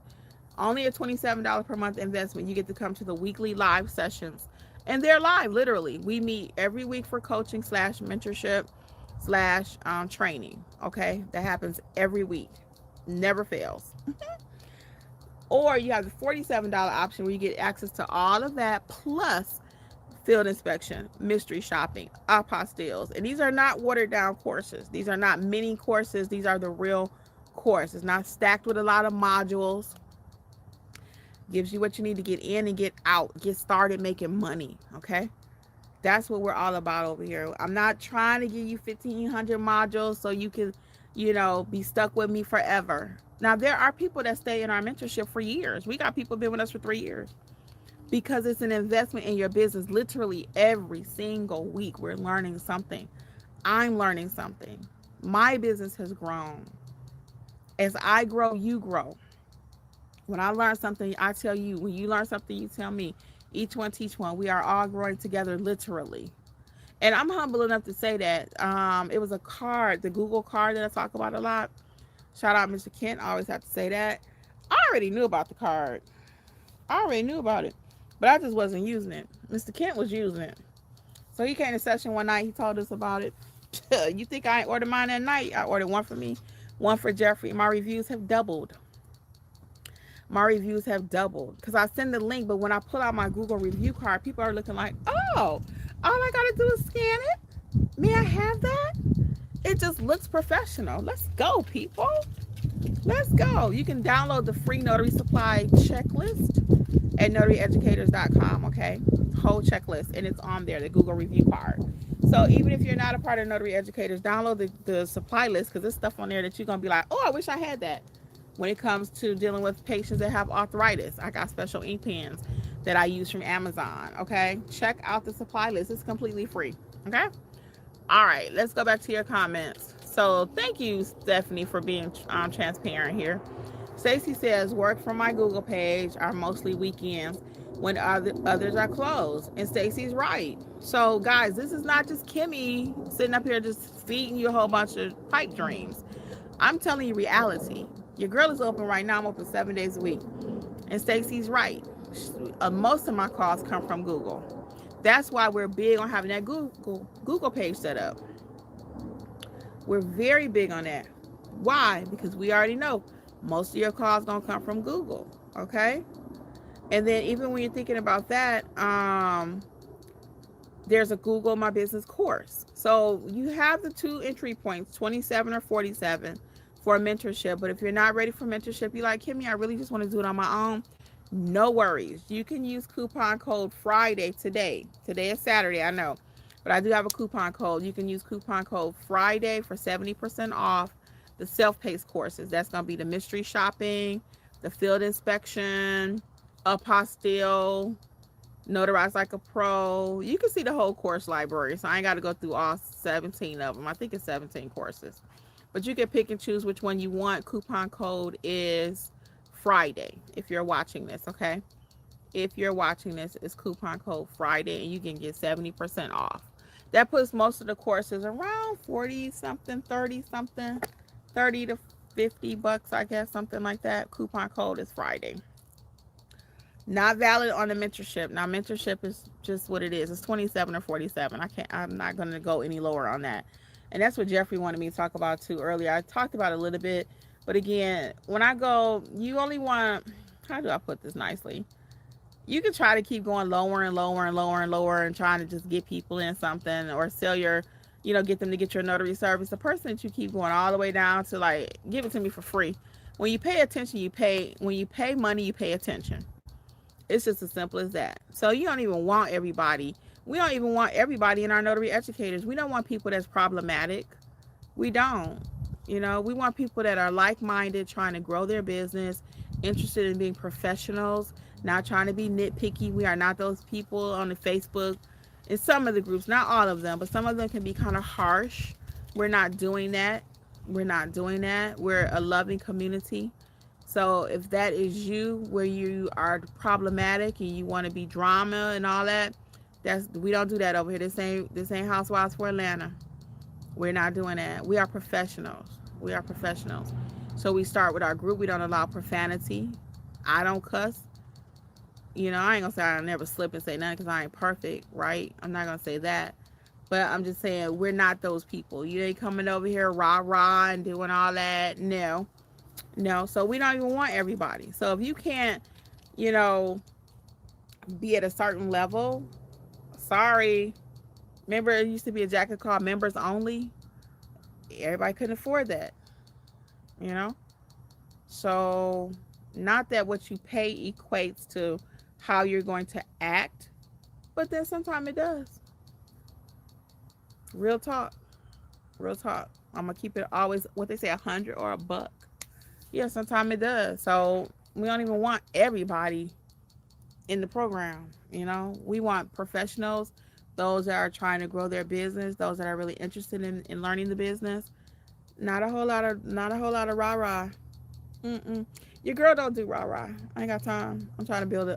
only a $27 per month investment, you get to come to the weekly live sessions. And they're live, literally. We meet every week for coaching / mentorship / training, okay? That happens every week. Never fails. Or you have the $47 option where you get access to all of that, plus field inspection, mystery shopping, apostilles. And these are not watered down courses. These are not mini courses. These are the real course. It's not stacked with a lot of modules. Gives you what you need to get in and get out. Get started making money, okay? That's what we're all about over here. I'm not trying to give you 1,500 modules so you can, be stuck with me forever. Now, there are people that stay in our mentorship for years. We got people been with us for 3 years because it's an investment in your business. Literally every single week, we're learning something. I'm learning something. My business has grown. As I grow, you grow. When I learn something, I tell you. When you learn something, you tell me. Each one teach one. We are all growing together, literally. And I'm humble enough to say that. It was a card, the Google card that I talk about a lot. Shout out Mr. Kent. I always have to say that. I already knew about the card. I already knew about it. But I just wasn't using it. Mr. Kent was using it. So he came to session one night. He told us about it. You think I ordered mine that night? I ordered one for me, one for Jeffrey. My reviews have doubled. Because I send the link, but when I pull out my Google review card, people are looking like, oh, all I gotta do is scan it. May I have that? It just looks professional. Let's go, people. Let's go. You can download the free notary supply checklist at notaryeducators.com, okay? Whole checklist, and it's on there, the Google review card. So even if you're not a part of Notary Educators, download the supply list, because there's stuff on there that you're going to be like, oh, I wish I had that. When it comes to dealing with patients that have arthritis, I got special ink pens that I use from Amazon, okay? Check out the supply list. It's completely free, okay? All right, let's go back to your comments. So thank you, Stephanie, for being transparent here. Stacy says, work from my Google page are mostly weekends when others are closed. And Stacy's right. So, guys, this is not just Kimmi sitting up here just feeding you a whole bunch of pipe dreams. I'm telling you reality. Your girl is open right now. I'm open 7 days a week. And Stacy's right. Most of my calls come from Google. That's why we're big on having that Google page set up. We're very big on that. Why? Because we already know most of your calls gonna come from Google. Okay? And then even when you're thinking about that, there's a Google My Business course. So you have the 2 entry points, 27 or 47 for a mentorship. But if you're not ready for mentorship, you're like, Kimmi, I really just want to do it on my own. No worries. You can use coupon code Friday today. Today is Saturday, I know. But I do have a coupon code. You can use coupon code Friday for 70% off the self-paced courses. That's going to be the mystery shopping, the field inspection, apostille, Notarize Like a Pro. You can see the whole course library. So I ain't got to go through all 17 of them. I think it's 17 courses. But you can pick and choose which one you want. Coupon code is Friday if you're watching this, okay? If you're watching this, it's coupon code Friday, and you can get 70% off. That puts most of the courses around 40 something, 30 something, 30 to 50 bucks, I guess, something like that. Coupon code is Friday. Not valid on the mentorship. Now, mentorship is just what it is. It's 27 or 47. I'm not going to go any lower on that. And that's what Jeffrey wanted me to talk about too earlier. I talked about it a little bit, but again, when I go, you only want, how do I put this nicely? You can try to keep going lower and lower and lower and lower and trying to just get people in something or sell your, get them to get your notary service. The person that you keep going all the way down to like, give it to me for free. When you pay attention, you pay. When you pay money, you pay attention. It's just as simple as that. So you don't even want everybody. We don't even want everybody in our notary educators. We don't want people that's problematic. We don't. We want people that are like-minded, trying to grow their business, interested in being professionals, not trying to be nitpicky. We are not those people on the Facebook. In some of the groups, not all of them, but some of them can be kind of harsh. We're not doing that. We're not doing that. We're a loving community. So if that is you, where you are problematic and you want to be drama and all that, we don't do that over here. This ain't Housewives for Atlanta. We're not doing that. We are professionals. We are professionals. So we start with our group. We don't allow profanity. I don't cuss. I ain't gonna say I never slip and say nothing because I ain't perfect, right? I'm not gonna say that. But I'm just saying we're not those people. You ain't coming over here rah and doing all that. No. So we don't even want everybody. So if you can't, be at a certain level, sorry. Remember, it used to be a jacket called members only. Everybody couldn't afford that. So not that what you pay equates to how you're going to act, but then sometimes it does. Real talk. I'm gonna keep it always what they say, $100 or $1. Yeah, sometimes it does. So we don't even want everybody in the program. We want professionals, those that are trying to grow their business, those that are really interested in learning the business. Not a whole lot of rah-rah. Your girl don't do rah-rah. I ain't got time. I'm trying to build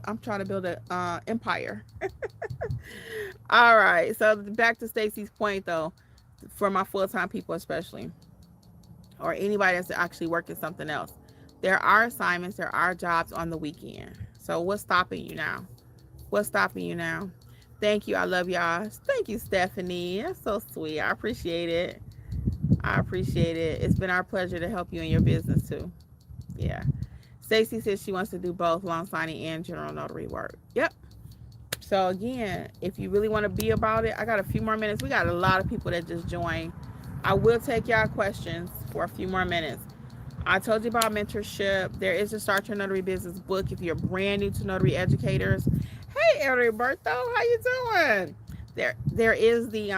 a empire. All right. So back to Stacy's point though, for my full-time people especially, or anybody that's actually working something else. There are assignments, there are jobs on the weekend. So what's stopping you now? Thank you. I love y'all. Thank you, Stephanie. That's so sweet. I appreciate it. It's been our pleasure to help you in your business too. Yeah. Stacy says she wants to do both loan signing and general notary work. Yep. So again, if you really want to be about it, I got a few more minutes. We got a lot of people that just joined. I will take y'all questions for a few more minutes. I told you about mentorship. There is a Start Your Notary Business book if you're brand new to Notary Educators. Hey, Roberto, how you doing? There is the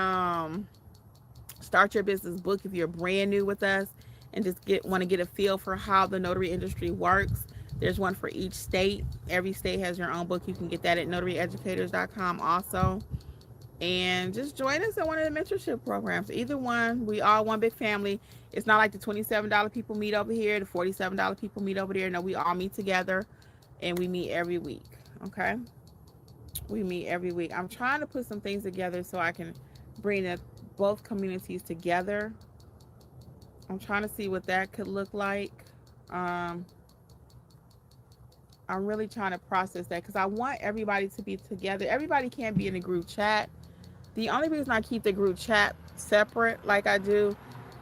Start Your Business book if you're brand new with us and just want to get a feel for how the notary industry works. There's one for each state. Every state has your own book. You can get that at notaryeducators.com also. And just join us in one of the mentorship programs. Either one. We all one big family. It's not like the $27 people meet over here, the $47 people meet over there. No, we all meet together and we meet every week. Okay? We meet every week. I'm trying to put some things together so I can bring both communities together. I'm trying to see what that could look like. I'm really trying to process that because I want everybody to be together. Everybody can't be in a group chat. The only reason I keep the group chat separate like I do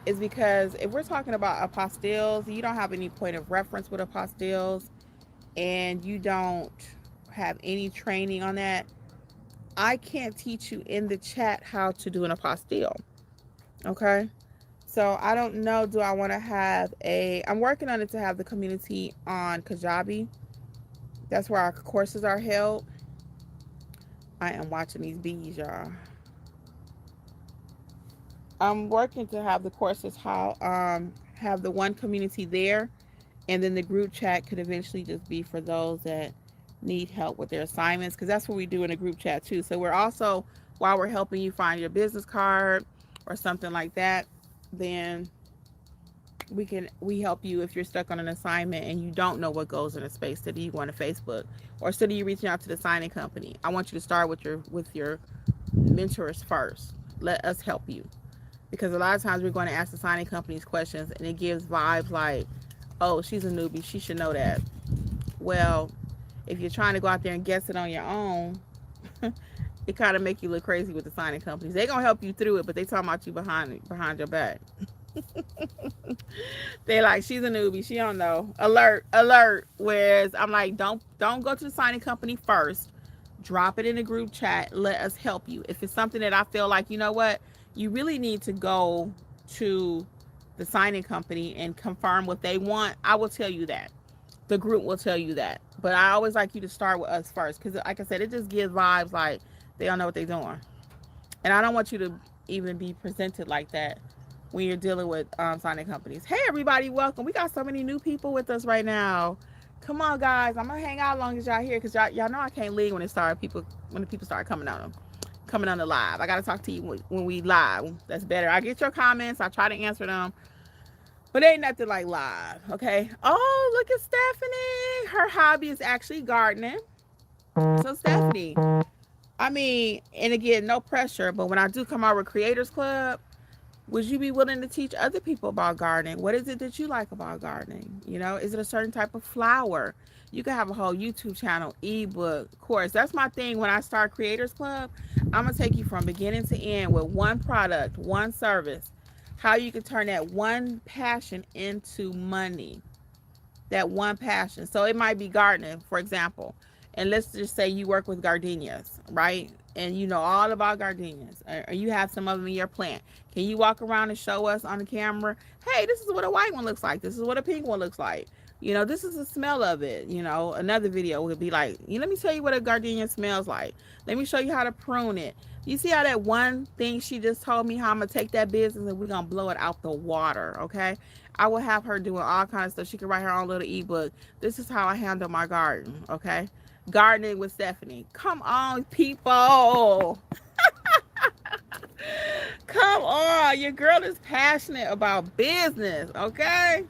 is because if we're talking about apostilles, you don't have any point of reference with apostilles and you don't have any training on that, I can't teach you in the chat how to do an apostille. Okay? So I don't know, do I want to have I'm working on it to have the community on Kajabi. That's where our courses are held. I am watching these bees, y'all. I'm working to have the courses have the one community there, and then the group chat could eventually just be for those that need help with their assignments, because that's what we do in a group chat too. So we're also, while we're helping you find your business card or something like that, then we help you if you're stuck on an assignment and you don't know what goes in a space. Instead of you going to Facebook or instead of you reaching out to the signing company, I want you to start with your mentors first. Let us help you, because a lot of times we're going to ask the signing companies questions and it gives vibes like, oh, she's a newbie, she should know that. Well, if you're trying to go out there and guess it on your own, it kind of make you look crazy with the signing companies. They're gonna help you through it, but they talking about you behind your back. They like, she's a newbie, she don't know. Alert, alert. Whereas I'm like, don't go to the signing company first. Drop it in the group chat. Let us help you. If it's something that I feel like, you know what, you really need to go to the signing company and confirm what they want, I will tell you that. The group will tell you that. But I always like you to start with us first, because like I said, it just gives vibes like they don't know what they're doing. And I don't want you to even be presented like that when you're dealing with signing companies. Hey everybody, welcome. We got so many new people with us right now. Come on guys, I'm gonna hang out as long as y'all here, because y'all know I can't leave when the people start coming on the live. I gotta talk to you when we live. That's better. I get your comments, I try to answer them, but ain't nothing like live. Okay. Oh, look at Stephanie. Her hobby is actually gardening. So Stephanie, I mean, and again, no pressure, but when I do come out with Creators Club, would you be willing to teach other people about gardening? What is it that you like about gardening? You know, is it a certain type of flower? You can have a whole YouTube channel, ebook, course. That's my thing. When I start Creators Club, I'm going to take you from beginning to end with one product, one service, how you can turn that one passion into money. That one passion. So it might be gardening, for example. And let's just say you work with gardenias, right? And you know all about gardenias, or you have some of them in your plant. Can you walk around and show us on the camera, hey, this is what a white one looks like. This is what a pink one looks like. You know, this is the smell of it. You know, another video would be like, let me tell you what a gardenia smells like. Let me show you how to prune it. You see how that one thing she just told me, how I'm going to take that business and we're going to blow it out the water, okay? I will have her doing all kinds of stuff. She can write her own little ebook. This is how I handle my garden, okay? Gardening with Stephanie. Come on, people. Come on. Your girl is passionate about business, okay?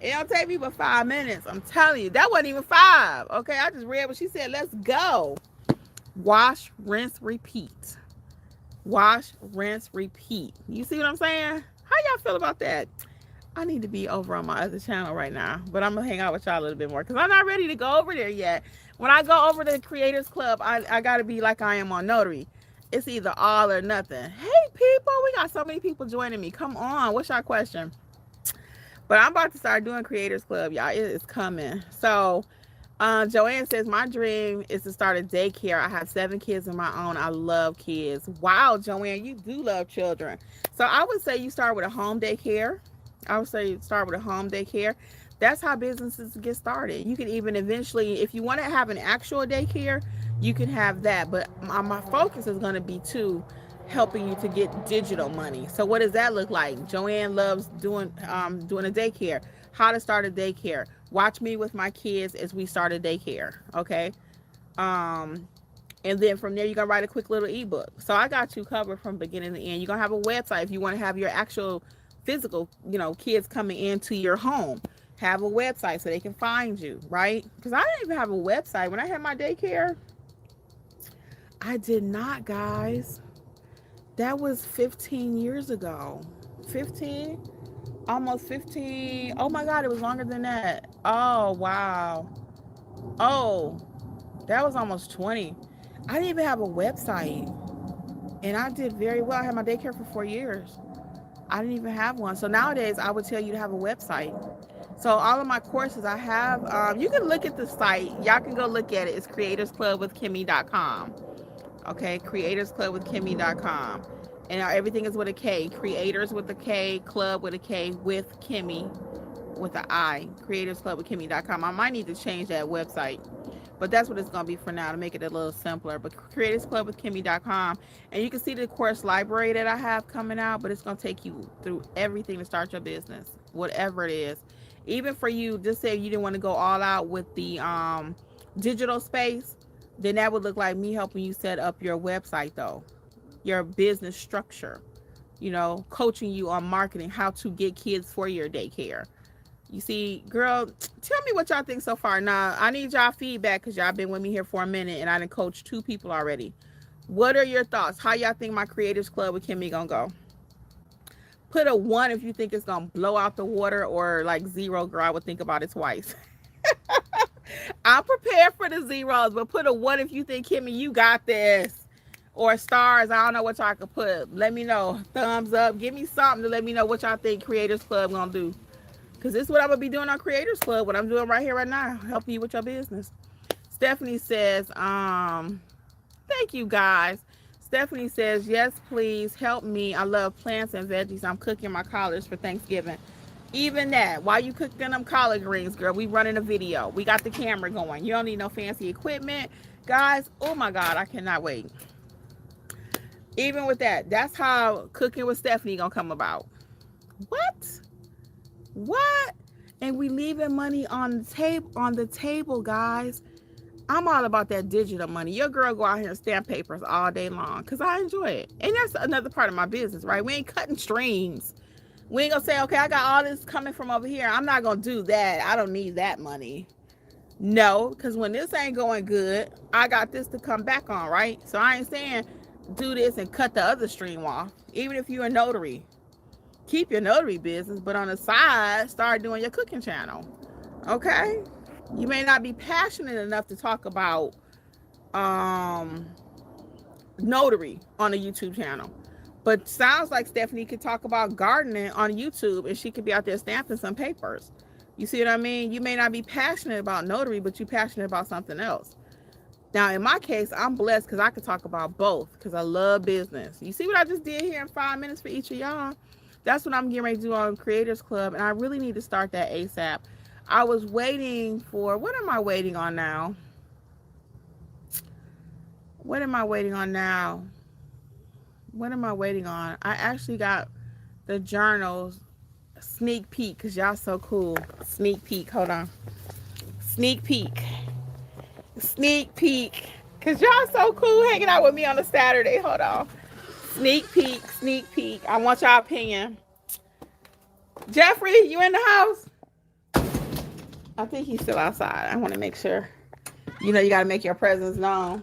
It don't take me but 5 minutes. I'm telling you. That wasn't even 5, okay? I just read what she said. Let's go. Wash, rinse, repeat. Wash, rinse, repeat. You see what I'm saying? How y'all feel about that? I need to be over on my other channel right now, but I'm gonna hang out with y'all a little bit more because I'm not ready to go over there yet. When I go over to the Creators Club, I gotta be like I am on Notary. It's either all or nothing. Hey people, we got so many people joining me. Come on, what's your question? But I'm about to start doing Creators Club, y'all. It is coming. So Joanne says, my dream is to start a daycare. I have 7 kids of my own. I love kids. Wow, Joanne, you do love children. So I would say you start with a home daycare. That's how businesses get started. You can even eventually, if you want to have an actual daycare, you can have that. But my focus is going to be to helping you to get digital money. So what does that look like? Joanne loves doing a daycare. How to start a daycare. Watch me with my kids as we start a daycare. Okay. And then from there, you're going to write a quick little ebook. So I got you covered from beginning to end. You're going to have a website if you want to have your actual physical, kids coming into your home. Have a website so they can find you, right? Because I didn't even have a website. When I had my daycare, I did not, guys. That was 15 years ago. 15? Almost 15. Oh my God, it was longer than that. Oh, wow. Oh, that was almost 20. I didn't even have a website. And I did very well. I had my daycare for 4 years. I didn't even have one. So nowadays, I would tell you to have a website. So all of my courses I have, you can look at the site. Y'all can go look at it. It's creatorsclubwithkimmi.com. Okay, creatorsclubwithkimmi.com. And everything is with a K. Creators with a K, club with a K, with Kimmi with an I. Creatorsclubwithkimmi.com. I might need to change that website. But that's what it's going to be for now to make it a little simpler. But creatorsclubwithkimmi.com. And you can see the course library that I have coming out. But it's going to take you through everything to start your business. Whatever it is. Even for you, just say you didn't want to go all out with the digital space. Then that would look like me helping you set up your website though. Your business structure. Coaching you on marketing. How to get kids for your daycare. You see, girl, tell me what y'all think so far. Now, I need y'all feedback because y'all been with me here for a minute and I done coached 2 people already. What are your thoughts? How y'all think my Creators Club with Kimmi gonna go? Put a 1 if you think it's gonna blow out the water, or like 0, girl, I would think about it twice. I'm prepared for the zeros, but put a 1 if you think, Kimmi, you got this. or stars. I don't know what y'all could put. Let me know. Thumbs up. Give me something to let me know what y'all think Creators Club gonna do. Because this is what I'm gonna be doing on Creators Club. What I'm doing right here, right now, helping you with your business. Stephanie says, thank you guys. Stephanie says, yes, please help me. I love plants and veggies. I'm cooking my collards for Thanksgiving. Even that, while you cooking them collard greens, girl, we running a video. We got the camera going. You don't need no fancy equipment. Guys, oh my God, I cannot wait. Even with that, that's how Cooking with Stephanie gonna come about. What? And we leaving money on the table, guys. I'm all about that digital money. Your girl go out here and stamp papers all day long because I enjoy it. And that's another part of my business, right? We ain't cutting strings. We ain't gonna say, okay, I got all this coming from over here. I'm not gonna do that. I don't need that money. No, because when this ain't going good, I got this to come back on, right? So I ain't saying do this and cut the other stream off. Even if you're a notary, keep your notary business, but on the side, start doing your cooking channel. Okay? You may not be passionate enough to talk about notary on a YouTube channel, but sounds like Stephanie could talk about gardening on YouTube, and she could be out there stamping some papers. You see what I mean? You may not be passionate about notary, but you're passionate about something else. Now, in my case, I'm blessed because I could talk about both because I love business. You see what I just did here in 5 minutes for each of y'all? That's what I'm getting ready to do on Creators Club, and I really need to start that ASAP. I was waiting for, what am I waiting on now? What am I waiting on now? What am I waiting on? I actually got the journals sneak peek because y'all so cool. Sneak peek, hold on. Sneak peek because y'all so cool hanging out with me on a Saturday. Hold on. Sneak peek. I want y'all opinion. Jeffrey, you in the house? I think he's still outside. I want to make sure. You know, you got to make your presence known.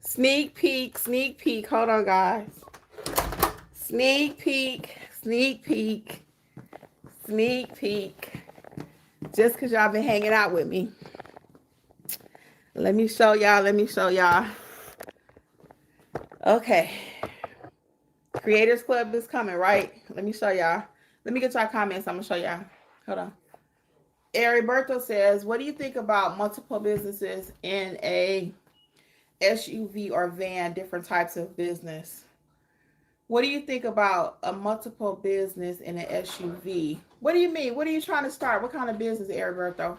Sneak peek. Hold on, guys. Sneak peek. Just because y'all been hanging out with me. Let me show y'all. Okay. Creators Club is coming, right? Let me show y'all. Let me get y'all comments. I'm going to show y'all. Hold on. Ariberto says, what do you think about multiple businesses in a SUV or van, different types of business? What do you think about a multiple business in an SUV? What do you mean? What are you trying to start? What kind of business, Ariberto?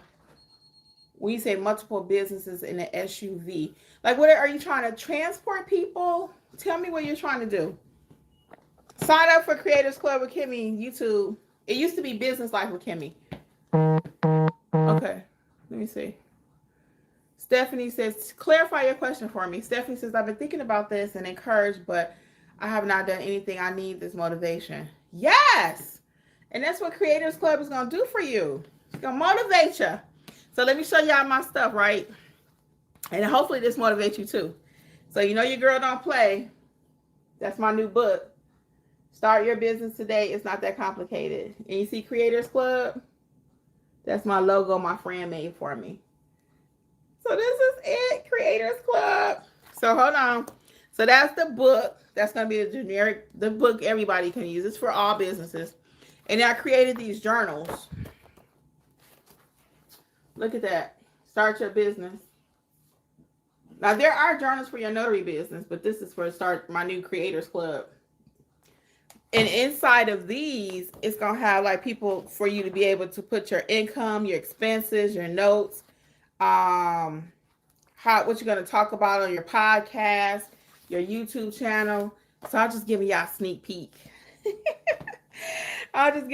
When you say multiple businesses in an SUV, like what are you trying to transport people? Tell me what you're trying to do. Sign up for Creators Club with Kimmi YouTube. It used to be Business Life with Kimmi. Okay, let me see. Stephanie says, clarify your question for me. Stephanie says, I've been thinking about this and encouraged, but I have not done anything. I need this motivation. Yes! And that's what Creators Club is going to do for you. It's going to motivate you. So let me show y'all my stuff, right? And hopefully this motivates you too. So you know your girl don't play. That's my new book. Start your business today. It's not that complicated. And you see Creators Club? That's my logo my friend made for me. So this is it, Creators Club. So hold on. So that's the book. That's going to be the book everybody can use. It's for all businesses. And I created these journals. Look at that. Start your business. Now, there are journals for your notary business, but this is for start my new Creators Club. And inside of these, it's going to have like people for you to be able to put your income, your expenses, your notes, what you're going to talk about on your podcast, your YouTube channel. So I'll just give y'all a sneak peek. We're going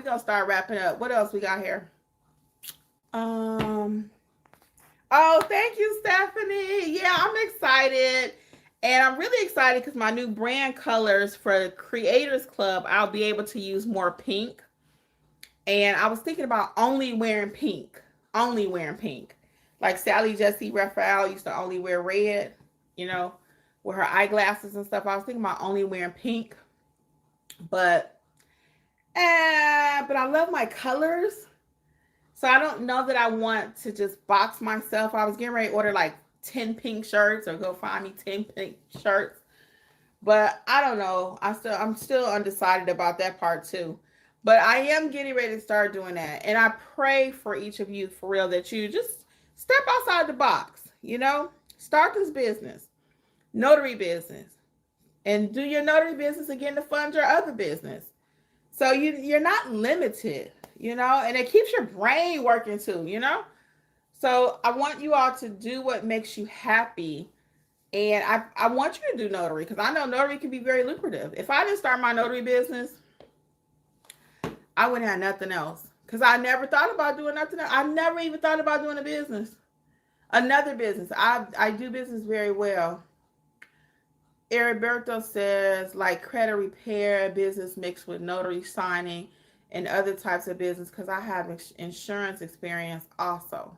to start wrapping up. What else we got here? Oh, thank you, Stephanie. Yeah, I'm excited. And I'm really excited because my new brand colors for Creators Club, I'll be able to use more pink. And I was thinking about only wearing pink. Like Sally Jesse Raphael used to only wear red, you know, with her eyeglasses and stuff. I was thinking about only wearing pink. But I love my colors. So I don't know that I want to just box myself. I was getting ready to order like 10 pink shirts or go find me 10 pink shirts. But I don't know. I'm still undecided about that part too. But I am getting ready to start doing that. And I pray for each of you for real that you just step outside the box, start this business, notary business, and do your notary business again to fund your other business. So you're not limited, and it keeps your brain working too, So I want you all to do what makes you happy. And I want you to do notary because I know notary can be very lucrative. If I didn't start my notary business, I wouldn't have nothing else because I never thought about doing nothing else. I never even thought about doing another business. I do business very well. Heriberto says like credit repair business mixed with notary signing and other types of business because I have insurance experience also.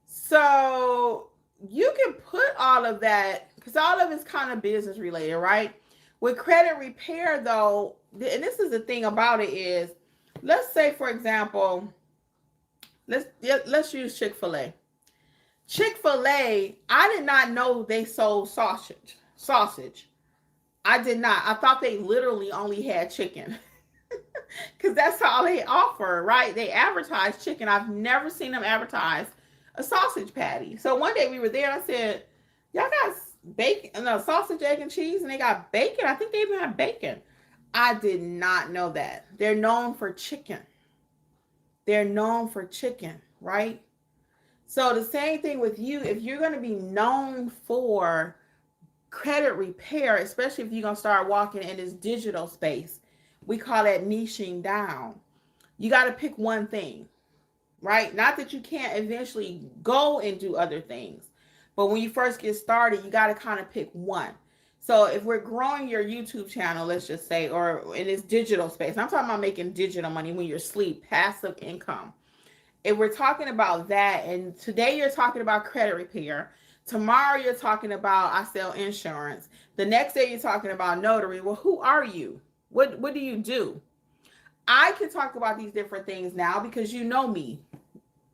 So you can put all of that because all of it's kind of business related, right? With credit repair though, and this is the thing about it is, let's say for example, let's use Chick-fil-A. Chick-fil-A, I did not know they sold sausage. I did not. I thought they literally only had chicken because that's all they offer, right? They advertise chicken. I've never seen them advertise a sausage patty. So one day we were there. I said, y'all got bacon, no, sausage, egg, and cheese, and they got bacon. I think they even have bacon. I did not know that. They're known for chicken. Right? So the same thing with you. If you're going to be known for credit repair, especially if you're going to start walking in this digital space, we call that niching down. You got to pick one thing, right? Not that you can't eventually go and do other things, but when you first get started, you got to kind of pick one. So if we're growing your YouTube channel, let's just say, or in this digital space, I'm talking about making digital money when you're asleep, passive income. If we're talking about that, and today you're talking about credit repair, tomorrow you're talking about I sell insurance, the next day you're talking about notary. Well, who are you? What do you do? I can talk about these different things now because you know me.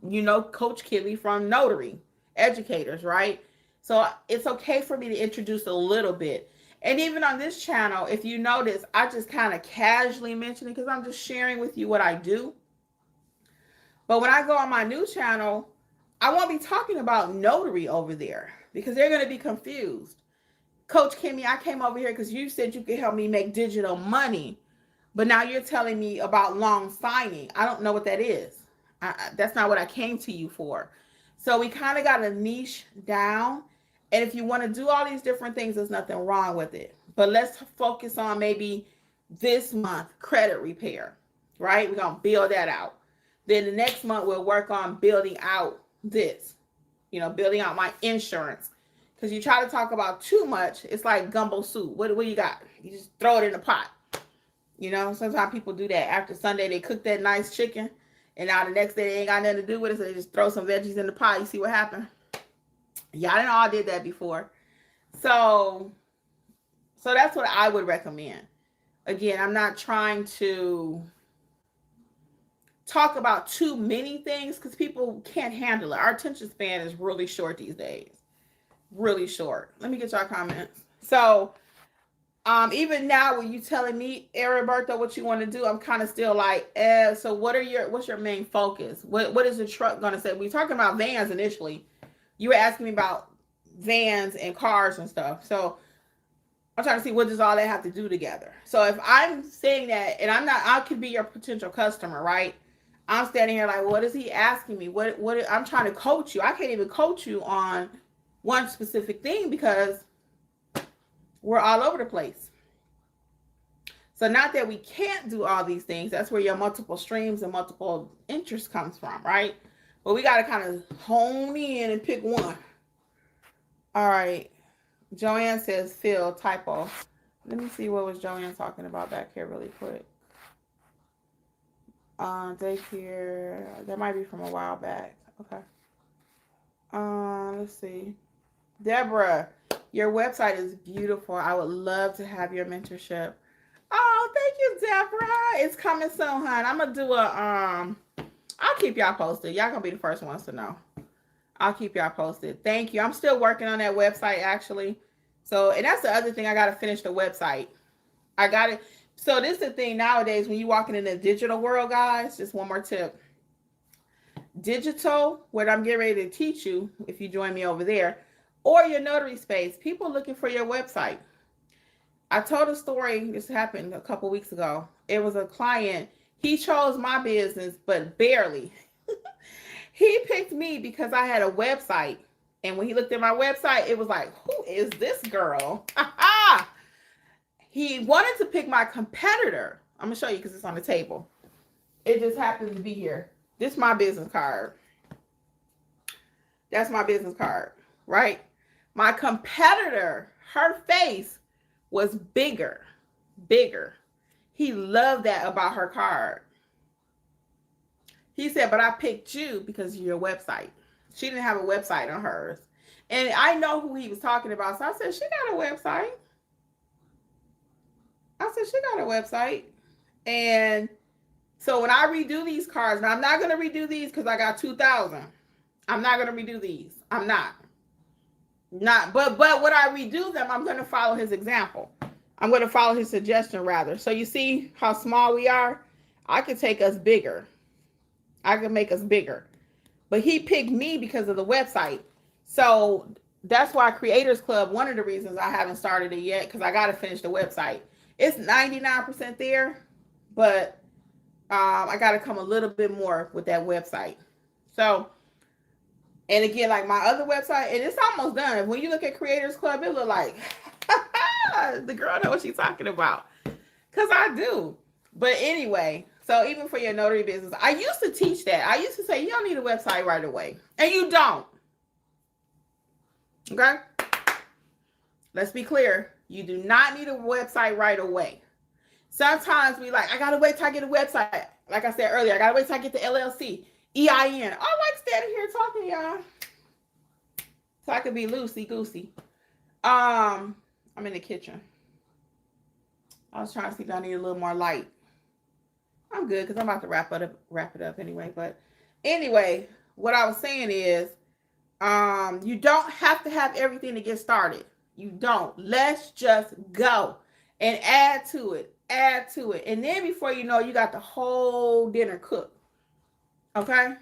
You know Coach Kimmi from Notary Educators, right? So it's okay for me to introduce a little bit. And even on this channel, if you notice, I just kind of casually mention it because I'm just sharing with you what I do. But when I go on my new channel, I won't be talking about notary over there because they're going to be confused. Coach Kimmi, I came over here because you said you could help me make digital money. But now you're telling me about long signing. I don't know what that is. That's not what I came to you for. So we kind of got to niche down. And if you want to do all these different things, there's nothing wrong with it. But let's focus on maybe this month, credit repair, right? We're going to build that out. Then the next month, we'll work on building out this, building out my insurance. Because you try to talk about too much, it's like gumbo soup. What do you got? You just throw it in the pot. Sometimes people do that. After Sunday, they cook that nice chicken. And now the next day, they ain't got nothing to do with it. So they just throw some veggies in the pot. You see what happened? Y'all didn't all did that before. So that's what I would recommend. Again, I'm not trying to talk about too many things because people can't handle it. Our attention span is really short these days. Really short. Let me get y'all comments. So even now when you telling me, Heriberto, what you want to do, I'm kind of still like, so what's your main focus? What is the truck going to say? We're talking about vans initially. You were asking me about vans and cars and stuff. So I'm trying to see what does all that have to do together. So if I'm saying that, and I could be your potential customer, right? I'm standing here like, what is he asking me? What I'm trying to coach you. I can't even coach you on one specific thing because we're all over the place. So not that we can't do all these things. That's where your multiple streams and multiple interests comes from, right? But we got to kind of hone in and pick one. All right. Joanne says, Phil, typo. Let me see what was Joanne talking about back here really quick. Daycare. That might be from a while back. Okay. Let's see. Deborah, your website is beautiful. I would love to have your mentorship. Oh, thank you, Deborah. It's coming soon, hon. I'm gonna do I'll keep y'all posted. Y'all gonna be the first ones to know. I'll keep y'all posted. Thank you. I'm still working on that website actually. So, and that's the other thing. I got to finish the website. I got it. So this is the thing nowadays when you walking in the digital world, guys, just one more tip. Digital, what I'm getting ready to teach you, if you join me over there, or your notary space, people looking for your website. I told a story, this happened a couple weeks ago. It was a client. He chose my business, but barely. He picked me because I had a website. And when he looked at my website, it was like, who is this girl? He wanted to pick my competitor. I'm going to show you because it's on the table. It just happens to be here. This is my business card. That's my business card, right? My competitor, her face was bigger. He loved that about her card. He said, but I picked you because of your website. She didn't have a website on hers. And I know who he was talking about. So I said, she got a website. And so when I redo these cards, now I'm not going to redo these because I got 2,000. I'm not going to redo these. I'm not. But when I redo them, I'm going to follow his example. I'm going to follow his suggestion rather. So you see how small we are? I could take us bigger. I could make us bigger. But he picked me because of the website. So that's why Creators Club, one of the reasons I haven't started it yet, because I got to finish the website. It's 99% there, but I got to come a little bit more with that website. So, and again, like my other website, and it's almost done. When you look at Creators Club, it look like the girl knows what she's talking about. Because I do. But anyway, so even for your notary business, I used to teach that. I used to say, you don't need a website right away. And you don't. Okay? Let's be clear. You do not need a website right away. Sometimes we like, I got to wait till I get a website. Like I said earlier, I got to wait till I get the LLC, EIN. I like standing here talking to y'all. So I could be loosey-goosey. I'm in the kitchen. I was trying to see if I need a little more light. I'm good because I'm about to wrap it up anyway. But anyway, what I was saying is, you don't have to have everything to get started. You don't. Let's just go and add to it. And then before you know, you got the whole dinner cooked. Okay?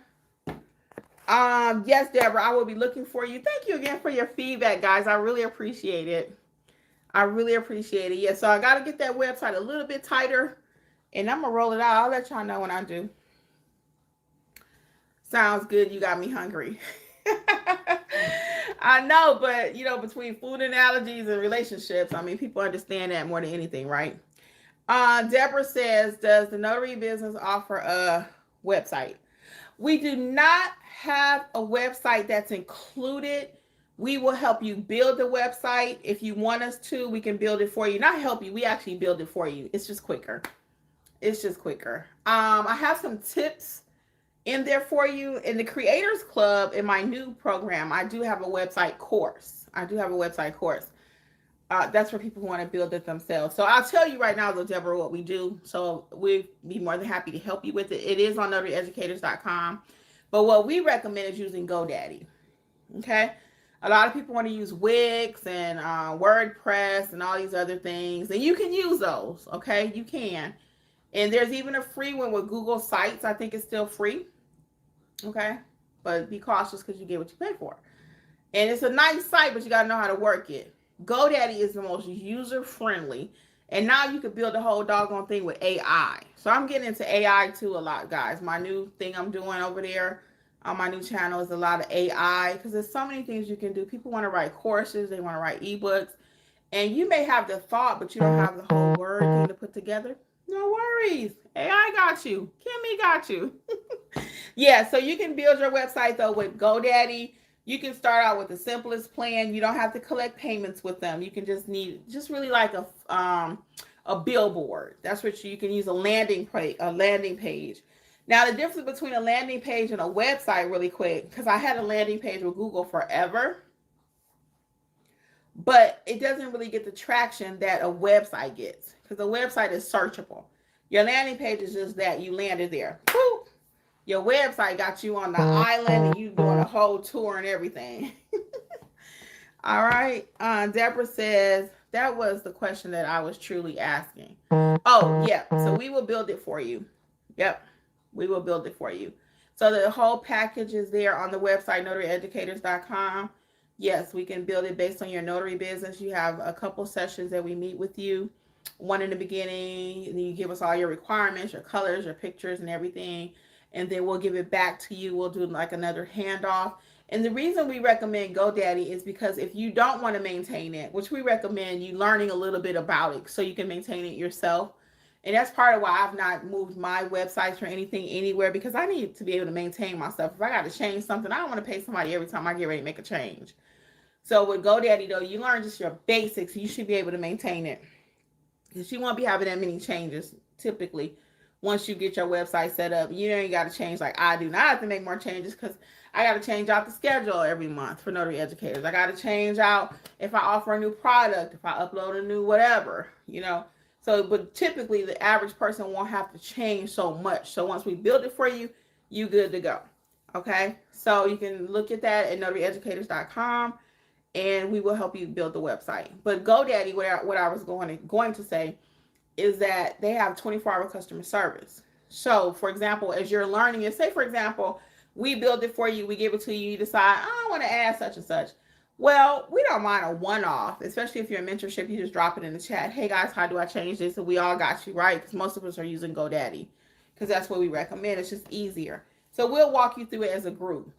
Yes, Deborah, I will be looking for you. Thank you again for your feedback, guys. I really appreciate it. Yeah, so I got to get that website a little bit tighter. And I'm going to roll it out. I'll let y'all know when I do. Sounds good. You got me hungry. I know, but, you know, between food and allergies and relationships, I mean, people understand that more than anything, right? Deborah says, does the notary business offer a website? We do not have a website that's included. We will help you build the website. If you want us to, we can build it for you. Not help you. We actually build it for you. It's just quicker. I have some tips in there for you. In the Creators Club, in my new program, I do have a website course. That's for people who want to build it themselves. So I'll tell you right now, though, Deborah, what we do. So we'd be more than happy to help you with it. It is on NotaryEducators.com. But what we recommend is using GoDaddy. Okay? A lot of people want to use Wix and WordPress and all these other things. And you can use those. Okay? You can. And there's even a free one with Google Sites. I think it's still free. Okay? But be cautious because you get what you pay for. And it's a nice site, but you got to know how to work it. GoDaddy is the most user-friendly. And now you can build a whole doggone thing with AI. So I'm getting into AI too a lot, guys. My new thing I'm doing over there on my new channel is a lot of AI. Because there's so many things you can do. People want to write courses. They want to write ebooks. And you may have the thought, but you don't have the whole word thing to put together. No worries. AI got you. Kimmi got you. Yeah, so you can build your website, though, with GoDaddy. You can start out with the simplest plan. You don't have to collect payments with them. You can just really like a billboard. That's what you can use a landing page. Now, the difference between a landing page and a website really quick, because I had a landing page with Google forever, but it doesn't really get the traction that a website gets because the website is searchable. Your landing page is just that. You landed there. Boop. Your website got you on the island and you doing a whole tour and everything. All right. Deborah says, that was the question that I was truly asking. Oh, yeah. So we will build it for you. Yep. We will build it for you. So the whole package is there on the website, notaryeducators.com. Yes, we can build it based on your notary business. You have a couple sessions that we meet with you. One in the beginning, and then you give us all your requirements, your colors, your pictures, and everything. And then we'll give it back to you. We'll do like another handoff. And the reason we recommend GoDaddy is because if you don't want to maintain it, which we recommend you learning a little bit about it so you can maintain it yourself. And that's part of why I've not moved my websites or anything anywhere, because I need to be able to maintain myself. If I got to change something, I don't want to pay somebody every time I get ready to make a change. So with GoDaddy, though, you learn just your basics. You should be able to maintain it, because you won't be having that many changes typically. Once you get your website set up, you ain't got to change like I do. Now I have to make more changes because I got to change out the schedule every month for Notary Educators. I got to change out if I offer a new product, if I upload a new whatever, So, but typically the average person won't have to change so much. So once we build it for you, you good to go. Okay. So you can look at that at notaryeducators.com and we will help you build the website. But GoDaddy, what I was going to say is that they have 24-hour customer service. So for example, as you're learning it, say for example, we build it for you, we give it to you, you decide, I want to add such and such. Well, we don't mind a one-off, especially if you're in mentorship, you just drop it in the chat. Hey guys, how do I change this? And we all got you, right? Because most of us are using GoDaddy because that's what we recommend. It's just easier. So we'll walk you through it as a group,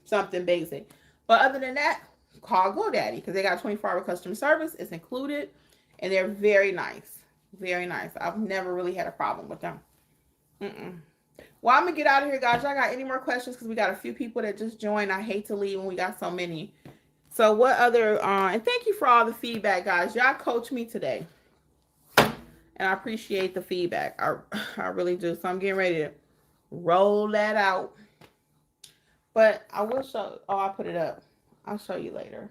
something basic. But other than that, call GoDaddy because they got 24-hour customer service. It's included and they're very nice. Very nice. I've never really had a problem with them. Well, I'm going to get out of here, guys. Y'all got any more questions? Because we got a few people that just joined. I hate to leave when we got so many. So what other, and thank you for all the feedback, guys. Y'all coached me today. And I appreciate the feedback. I really do. So I'm getting ready to roll that out. But I will show, I put it up. I'll show you later.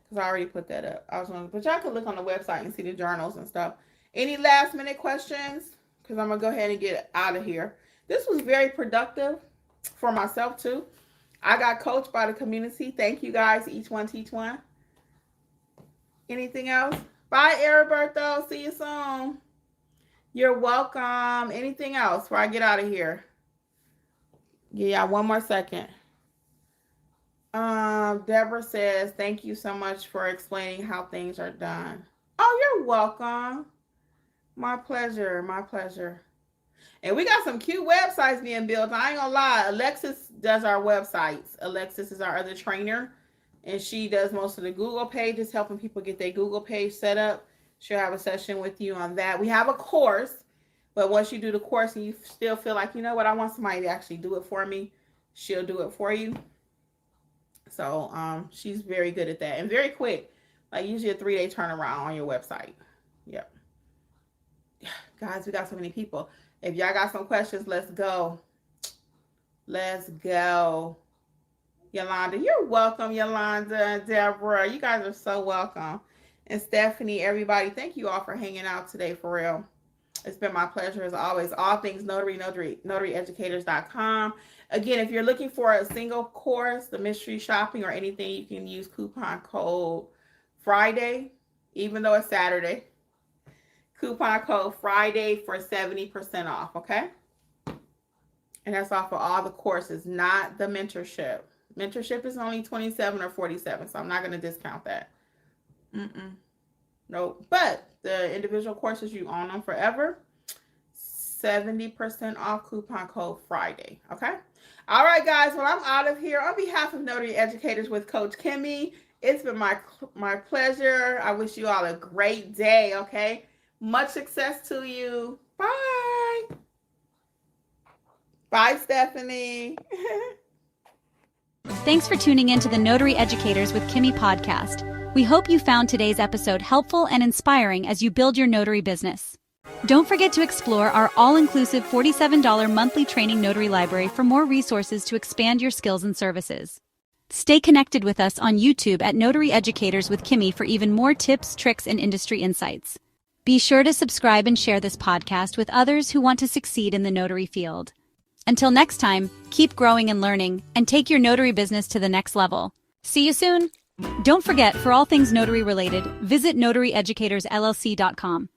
Because I already put that up. But y'all can look on the website and see the journals and stuff. Any last minute questions? Because I'm going to go ahead and get out of here. This was very productive for myself too. I got coached by the community. Thank you guys. Each one teach one. Anything else? Bye, Eriberto. See you soon. You're welcome. Anything else before I get out of here? Yeah, one more second. Deborah says, thank you so much for explaining how things are done. Oh, you're welcome. My pleasure. My pleasure. And we got some cute websites being built. I ain't gonna lie. Alexis does our websites. Alexis is our other trainer. And she does most of the Google pages, helping people get their Google page set up. She'll have a session with you on that. We have a course. But once you do the course and you still feel like, you know what, I want somebody to actually do it for me, she'll do it for you. So she's very good at that. And very quick. Like usually a 3-day turnaround on your website. Yep. Guys, we got so many people. If y'all got some questions, let's go. Let's go. Yolanda, you're welcome, Yolanda and Deborah. You guys are so welcome. And Stephanie, everybody, thank you all for hanging out today, for real. It's been my pleasure as always. All things notary, notaryeducators.com. Again, if you're looking for a single course, the mystery shopping or anything, you can use coupon code Friday, even though it's Saturday. Coupon code Friday for 70% off, okay? And that's off of all the courses, not the mentorship. Mentorship is only $27 or $47, so I'm not going to discount that. Nope. But the individual courses, you own them forever. 70% off, coupon code Friday, okay? All right, guys. Well, I'm out of here. On behalf of Notary Educators with Coach Kimmi, it's been my pleasure. I wish you all a great day, okay? Much success to you. Bye. Bye, Stephanie. Thanks for tuning in to the Notary Educators with Kimmi podcast. We hope you found today's episode helpful and inspiring as you build your notary business. Don't forget to explore our all-inclusive $47 monthly training notary library for more resources to expand your skills and services. Stay connected with us on YouTube at Notary Educators with Kimmi for even more tips, tricks, and industry insights. Be sure to subscribe and share this podcast with others who want to succeed in the notary field. Until next time, keep growing and learning, and take your notary business to the next level. See you soon! Don't forget, for all things notary related, visit notaryeducatorsllc.com.